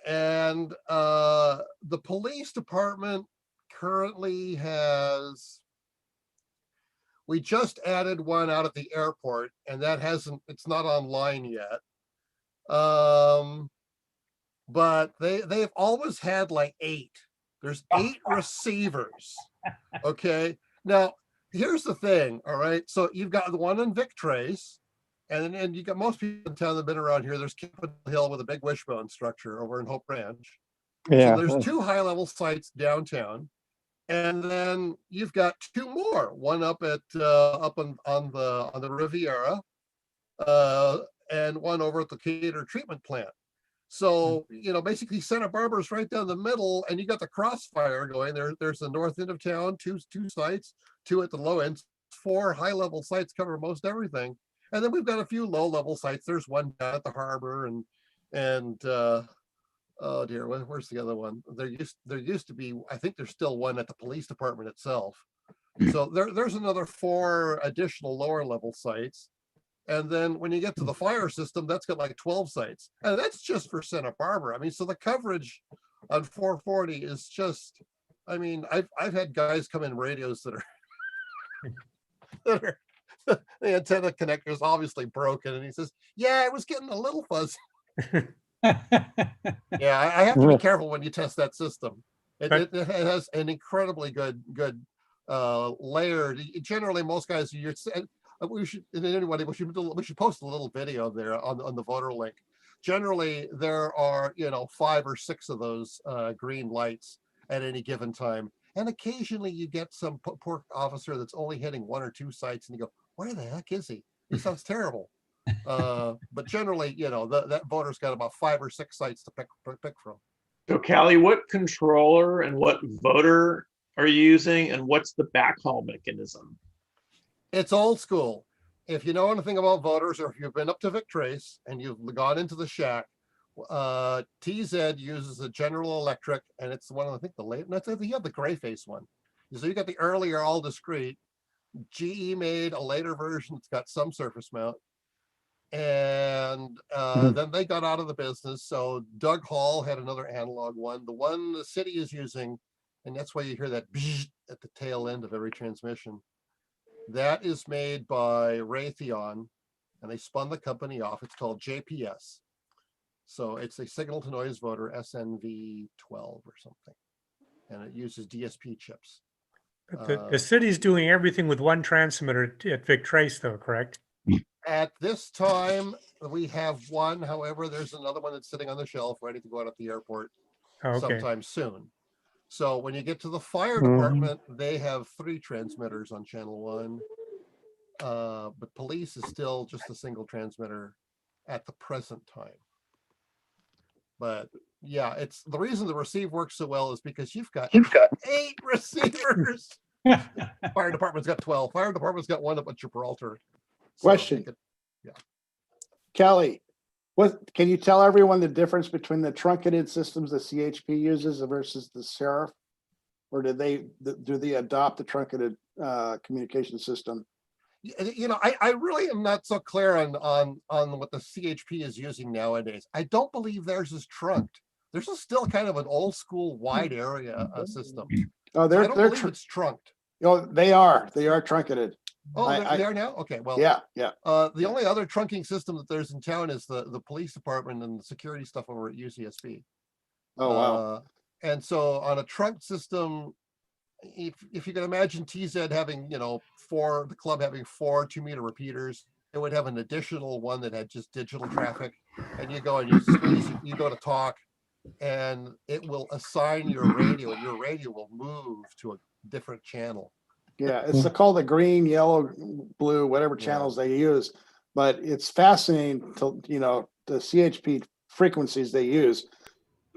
And the police department currently has, we just added one out at the airport, and that it's not online yet. But they've always had like 8. There's 8 receivers. Okay. Now, here's the thing. All right. So you've got the one in Vic Trace, and you got most people in town that have been around here. There's Capitol Hill with a big wishbone structure over in Hope Ranch. Yeah. So there's 2 high-level sites downtown. And then you've got 2 more, one up at up on the Riviera, and one over at the Cater treatment plant. So, basically Santa Barbara's right down the middle, and you got the crossfire going there. There's the north end of town, two sites, 2 at the low end, 4 high-level sites cover most everything. And then we've got a few low-level sites. There's one down at the harbor and oh dear, where's the other one? There used to be, I think there's still one at the police department itself. So there's another 4 additional lower level sites. And then when you get to the fire system, that's got like 12 sites. And that's just for Santa Barbara. I mean, so the coverage on 440 is just, I mean, I've had guys come in radios that are the antenna connector is obviously broken. And he says, yeah, I was getting a little fuzzy. Yeah, I have to be careful when you test that system. It has an incredibly good layered. Generally, most guys, we should post a little video there on the voter link. Generally, there are 5 or 6 of those green lights at any given time, and occasionally you get some poor officer that's only hitting 1 or 2 sites, and you go, "Where the heck is he? He sounds terrible." But generally, that voter's got about 5 or 6 sites to pick from. So Callie, what controller and what voter are you using, and what's the backhaul mechanism? It's old school. If you know anything about voters, or if you've been up to Vic Trace and you've gone into the shack, TZ uses a General Electric, and it's one of, I think, the late, you have the gray face one. So you got the earlier all discrete. GE made a later version that's got some surface mount. And then they got out of the business. So Doug Hall had another analog one. The one the city is using, and that's why you hear that at the tail end of every transmission. That is made by Raytheon, and they spun the company off. It's called JPS. So it's a signal to noise voter, SNV12 or something. And it uses DSP chips. But the city's doing everything with one transmitter at Vic Trace, though, correct? At this time, we have one. However, there's another one that's sitting on the shelf ready to go out at the airport sometime soon. So when you get to the fire department, they have 3 transmitters on channel 1. But police is still just a single transmitter at the present time. But yeah, it's the reason the receive works so well is because you've got 8 receivers. Fire department's got 12. Fire department's got 1 up at Gibraltar. Question. Yeah. Kelly, what can you tell everyone the difference between the truncated systems the CHP uses versus the sheriff? or do they adopt the truncated communication system? I really am not so clear on what the CHP is using nowadays. I don't believe theirs is trunked. Theirs is still kind of an old school wide area system. Oh, I don't believe it's trunked. They are truncated. Oh, they are now? Okay, well. Yeah. The only other trunking system that there's in town is the police department and the security stuff over at UCSB. Oh, wow. And so on a trunk system, if you can imagine TZ having, the club having 4 2-meter repeaters, it would have an additional one that had just digital traffic. And you go and you squeeze, you go to talk, and it will assign your radio, and your radio will move to a different channel. Yeah, it's called the green, yellow, blue, whatever channels they use. But it's fascinating to, the CHP frequencies they use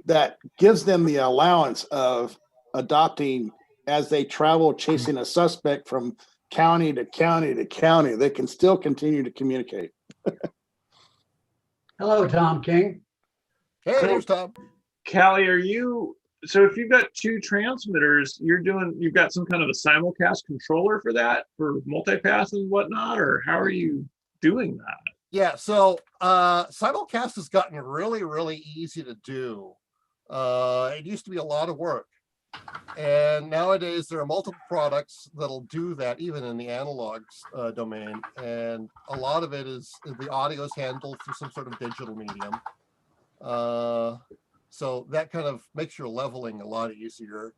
that gives them the allowance of adopting as they travel, chasing a suspect from county to county to county. They can still continue to communicate. Hello, Tom King. Hey, there's Tom. Callie, so if you've got 2 transmitters, you've got some kind of a simulcast controller for that, for multipath and whatnot, or how are you doing that? Yeah, so simulcast has gotten really, really easy to do. It used to be a lot of work. And nowadays there are multiple products that'll do that, even in the analogs domain. And a lot of it is the audio is handled through some sort of digital medium. So that kind of makes your leveling a lot easier.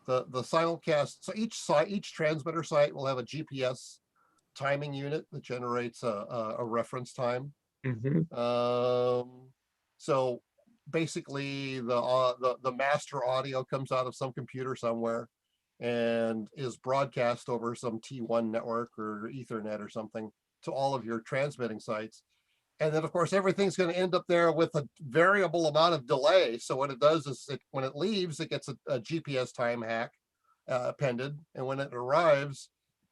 The simulcast, so each transmitter site will have a GPS timing unit that generates a reference time. So basically the master audio comes out of some computer somewhere and is broadcast over some T1 network or Ethernet or something to all of your transmitting sites. And then, of course, everything's going to end up there with a variable amount of delay. So what it does is when it leaves, it gets a GPS time hack appended. And when it arrives,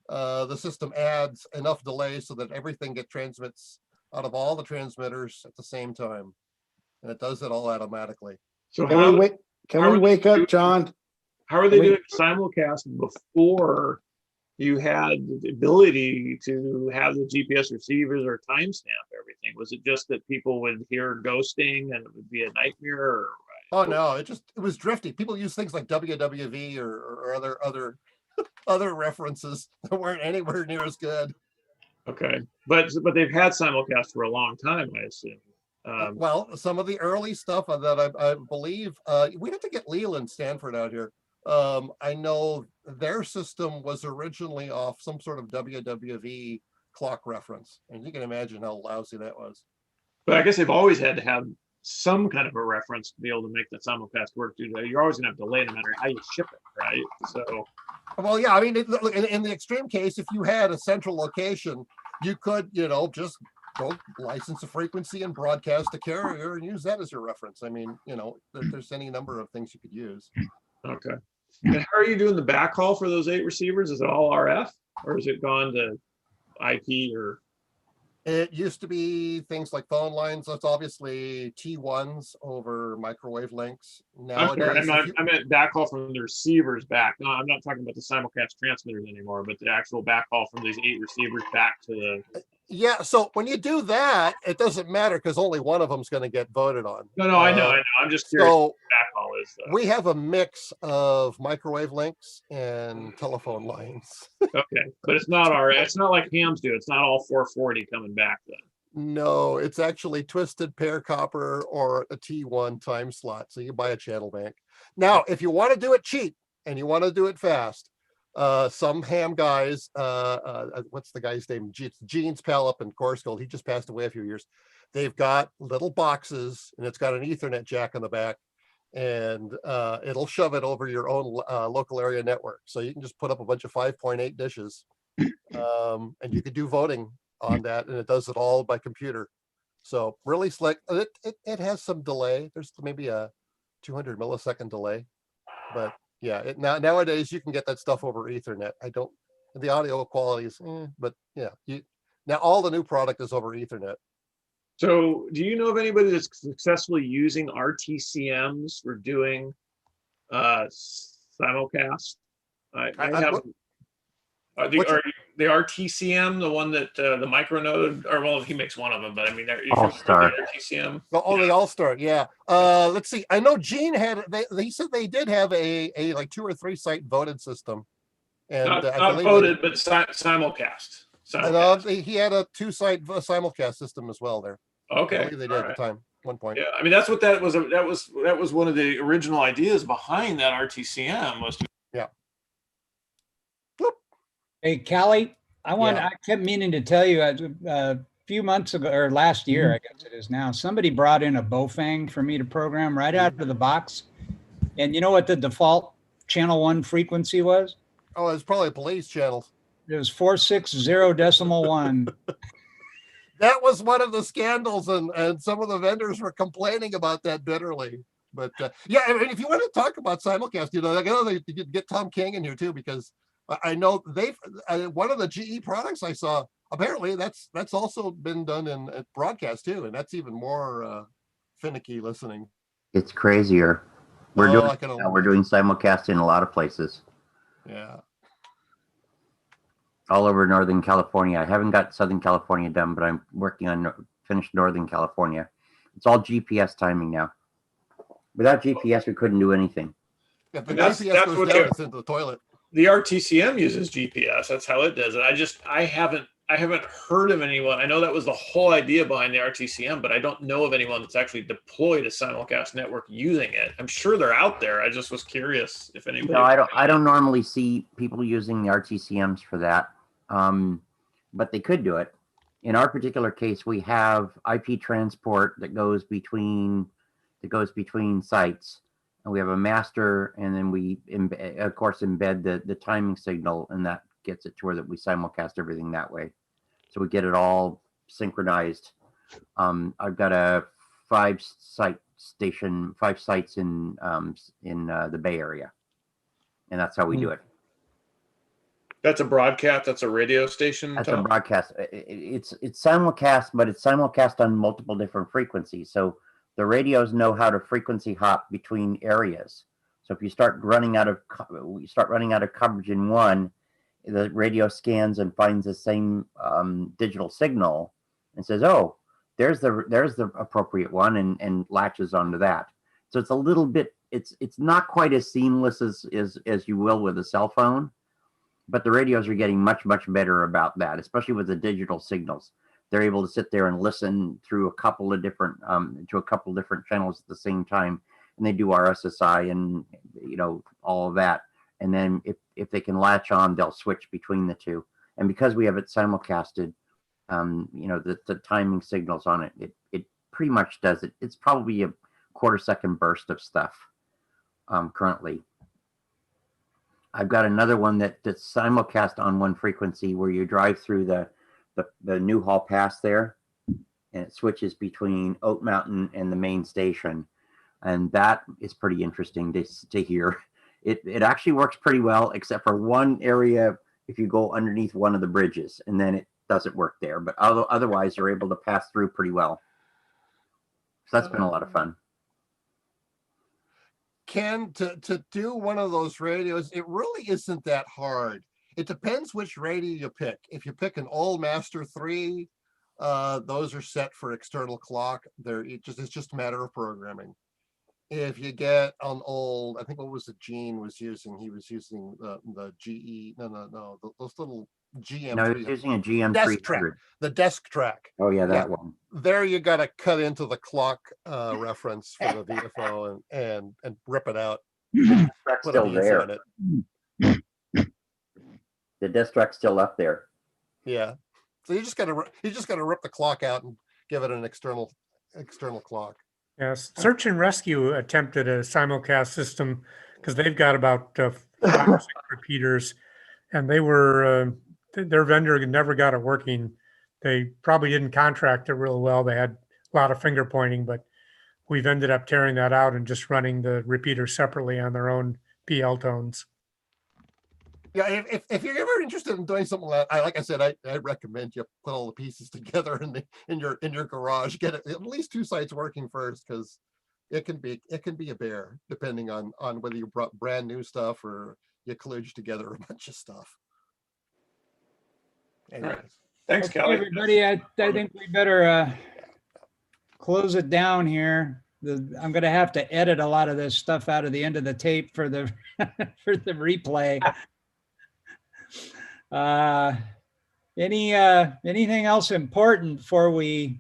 the system adds enough delay so that everything transmits out of all the transmitters at the same time. And it does it all automatically. So can we wake up, John? How are they doing simulcast before you had the ability to have the GPS receivers or timestamp everything? Was it just that people would hear ghosting and it would be a nightmare? Or... Oh no, it was drifty. People use things like WWV or other references that weren't anywhere near as good. Okay, but they've had simulcast for a long time, I assume. Well, some of the early stuff that I believe we'd have to get Leland Stanford out here. I know their system was originally off some sort of WWV clock reference, and you can imagine how lousy that was. But I guess they've always had to have some kind of a reference to be able to make that simulcast work. You're always going to have delay no matter how you ship it, right? So, well, yeah, I mean, in the extreme case, if you had a central location, you could, just go license a frequency and broadcast a carrier and use that as your reference. I mean, there's any number of things you could use. Okay. And how are you doing the backhaul for those 8 receivers? Is it all RF or is it gone to IP or? It used to be things like phone lines. That's obviously T1s over microwave links. Nowadays, I meant backhaul from the receivers back. No, I'm not talking about the simulcast transmitters anymore, but the actual backhaul from these 8 receivers back to the. Yeah, so when you do that, it doesn't matter because only one of them is going to get voted on. No, I know. I'm just curious so what backhaul is. We have a mix of microwave links and telephone lines. Okay, but it's not it's not like hams do. It's not all 440 coming back then. No, it's actually twisted pair copper or a T1 time slot. So you buy a channel bank. Now, if you want to do it cheap and you want to do it fast, some ham guys, what's the guy's name? Gene's pal up in Corscold. He just passed away a few years. They've got little boxes and it's got an Ethernet jack on the back, and it'll shove it over your own local area network. So you can just put up a bunch of 5.8 dishes, and you could do voting on that, and it does it all by computer. So really slick. It has some delay. There's maybe a 200 millisecond delay, but yeah, nowadays you can get that stuff over Ethernet. The audio quality is, but yeah, now all the new product is over Ethernet. So do you know of anybody that's successfully using RTCMs for doing simulcast. I I- have. what- Are the, what's are your- the RTCM the one that the micronode, or well, he makes one of them, but I mean, are you familiar with All-Star. the RTCM? Oh, the All-Star, yeah. Let's see. I know Gene had. They said they did have a like 2 or 3 site voted system, and Not, I not believe voted, but simulcast. he had a 2 site simulcast system as well there. Okay, I believe they did all at right. the time. One point. Yeah, I mean that's what that was. That was one of the original ideas behind that RTCM was to. Yeah. Hey, Callie, Yeah. I kept meaning to tell you a few months ago or last year, I guess it is now, somebody brought in a Bofang for me to program right out of the box. And you know what the default channel 1 frequency was? Oh, it's probably police channels. It was 460.1. That was one of the scandals, and some of the vendors were complaining about that bitterly. But yeah, I mean, if you want to talk about simulcast, I know you get Tom King in here too, because I know they've one of the GE products I saw. Apparently, that's also been done in broadcast too, and that's even more finicky listening. It's crazier. We're Oh, doing I can only we're doing simulcast in a lot of places Yeah. all over Northern California. I haven't got Southern California done, but I'm working on finished Northern California. It's all GPS timing now. Without GPS, we couldn't do anything. If the That's GPS goes what down, the- it's into the toilet. The RTCM uses GPS. That's how it does it. I haven't heard of anyone. I know that was the whole idea behind the RTCM, but I don't know of anyone that's actually deployed a simulcast network using it. I'm sure they're out there. I just was curious if anybody. No, I don't normally see people using the RTCMs for that, but they could do it. In our particular case, we have IP transport that goes between sites, and we have a master, and then we of course embed the timing signal, and that gets it to where that we simulcast everything that way, so we get it all synchronized. I've got a 5 sites in the Bay Area, and that's how we do it. That's a broadcast. That's a radio station. That's Tom? a broadcast. It's simulcast, but it's simulcast on multiple different frequencies. So the radios know how to frequency hop between areas. So if you start running out of coverage in one, the radio scans and finds the same digital signal and says, "Oh, there's the appropriate one," and latches onto that. So it's a little bit. It's not quite as seamless as you will with a cell phone. But the radios are getting much better about that, especially with the digital signals. They're able to sit there and listen through a couple of different channels at the same time, and they do RSSI and all of that. And then if they can latch on, they'll switch between the two. And because we have it simulcasted, the timing signals on it pretty much does it. It's probably a quarter-second burst of stuff currently. I've got another one that's simulcast on one frequency where you drive through the Newhall Pass there, and it switches between Oak Mountain and the main station, and that is pretty interesting to hear. It actually works pretty well, except for one area if you go underneath one of the bridges, and then it doesn't work there. But otherwise, you're able to pass through pretty well. So that's been a lot of fun. Ken, to do one of those radios, it really isn't that hard. It depends which radio you pick. If you pick an old Master 3, those are set for external clock. It's just a matter of programming. If you get an old, I think what was it Gene was using? He was using the GE, no, those little GM. No, he's using a GM desk track, 300. the desk track. Oh yeah, that one. There you got to cut into the clock reference for the VFO and rip it out. Track's Put a still VSO there. in it. The desk track's still up there. Yeah. So you just got to rip the clock out and give it an external clock. Yes, Search and Rescue attempted a simulcast system because they've got about 5 or 6 repeaters, and they were their vendor never got it working. They probably didn't contract it real well. They had a lot of finger pointing, but we've ended up tearing that out and just running the repeaters separately on their own PL tones. Yeah, if you're ever interested in doing something like I said, I recommend you put all the pieces together in your garage. Get at least 2 sites working first, because it can be a bear depending on whether you brought brand new stuff or you kludged together a bunch of stuff. Anyways. Thanks, Okay, Kelly. everybody, I think we better close it down here. I'm going to have to edit a lot of this stuff out of the end of the tape for the for the replay. Anything else important before we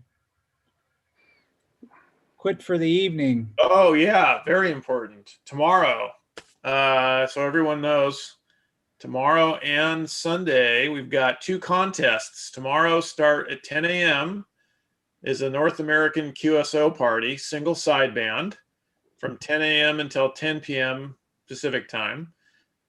quit for the evening? Oh yeah, very important. Tomorrow, so everyone knows, tomorrow and Sunday we've got 2 contests. Tomorrow start at 10 a.m. is a North American QSO party, single sideband, from 10 a.m. until 10 p.m. Pacific time.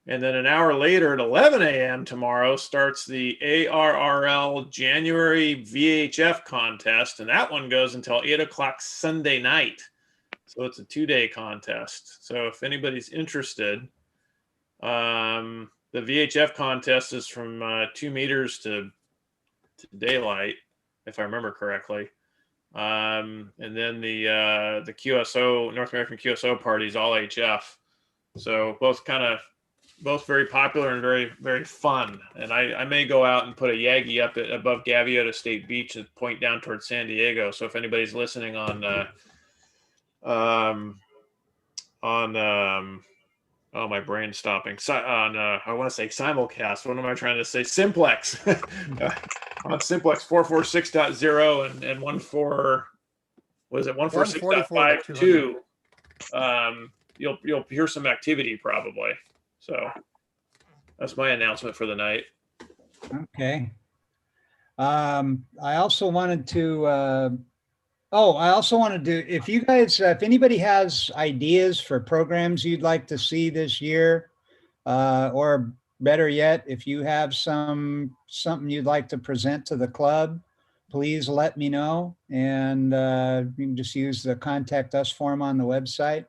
And then an hour later at 11 a.m. tomorrow starts the ARRL January VHF contest. And that one goes until 8 o'clock Sunday night. So it's a 2-day contest. So if anybody's interested, the VHF contest is from 2 meters to daylight, if I remember correctly. And then the QSO, North American QSO party is all HF. So both very popular and very, very fun. And I may go out and put a Yagi up above Gaviota State Beach and point down towards San Diego. So if anybody's listening on oh, my brain's stopping. I want to say simulcast. What am I trying to say? Simplex. On Simplex 446.0 and 146.52. You'll hear some activity probably. So that's my announcement for the night. Okay. I also wanted to if you guys, if anybody has ideas for programs you'd like to see this year, or better yet, if you have something you'd like to present to the club, please let me know. And you can just use the contact us form on the website.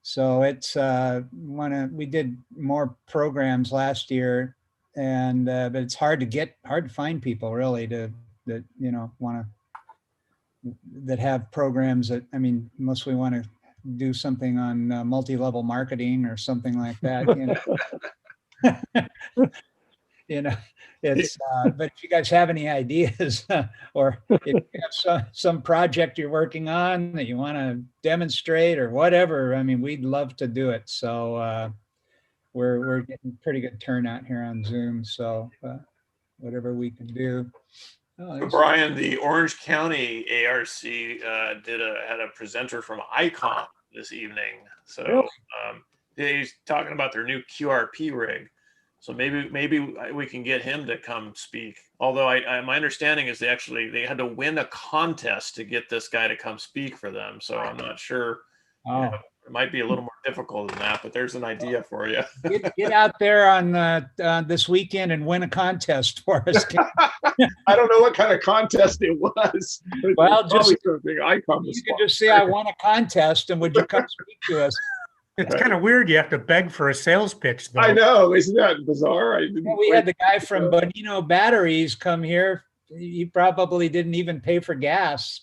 So it's we did more programs last year, and but it's hard to find people really that that have programs that, I mean, unless we want to do something on multi-level marketing or something like that, it's but if you guys have any ideas or if you have some project you're working on that you want to demonstrate or whatever, I mean, we'd love to do it. So we're getting pretty good turnout here on Zoom. So whatever we can do. Brian, the Orange County ARC had a presenter from ICOM this evening. So he's talking about their new QRP rig. So maybe we can get him to come speak. Although my understanding is they had to win a contest to get this guy to come speak for them. So I'm not sure. Oh. It might be a little more difficult than that, but there's an idea for you. Get out there on this weekend and win a contest for us. I don't know what kind of contest it was. Well, just you can just say I won a contest, and would you come speak to us? It's kind of weird. You have to beg for a sales pitch, though. I know. Isn't that bizarre? We had the guy from Bonino Batteries come here. He probably didn't even pay for gas.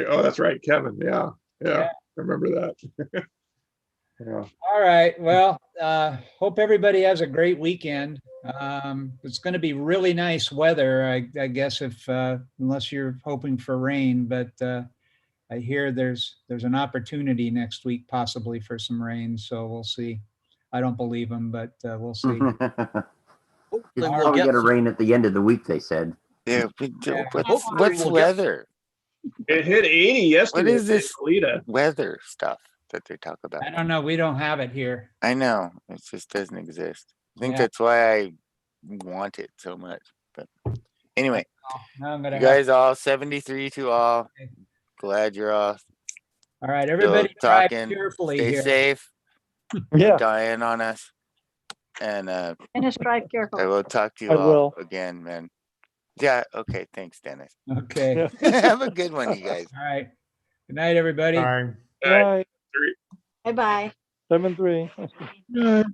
Oh, that's right, Kevin. Yeah. I remember that. Yeah. All right. Well, hope everybody has a great weekend. It's going to be really nice weather, I guess, if unless you're hoping for rain. But I hear there's an opportunity next week, possibly for some rain. So we'll see. I don't believe them, but we'll see. It's probably going to rain at the end of the week, they said. Yeah, what's weather? It hit 80 yesterday. What is this weather stuff that they talk about? I don't know. We don't have it here. I know. It just doesn't exist. I think that's why I want it so much. But anyway, you guys all 73 to all. Glad you're all. All right, everybody drive carefully Stay here. safe. Yeah. Dying on us. And Dennis, drive careful. I will talk to you I all will. again, man. Yeah, okay. Thanks, Dennis. Okay. Have a good one, you guys. All right. Good night, everybody. Bye. Bye. Bye-bye. 7-3. Good.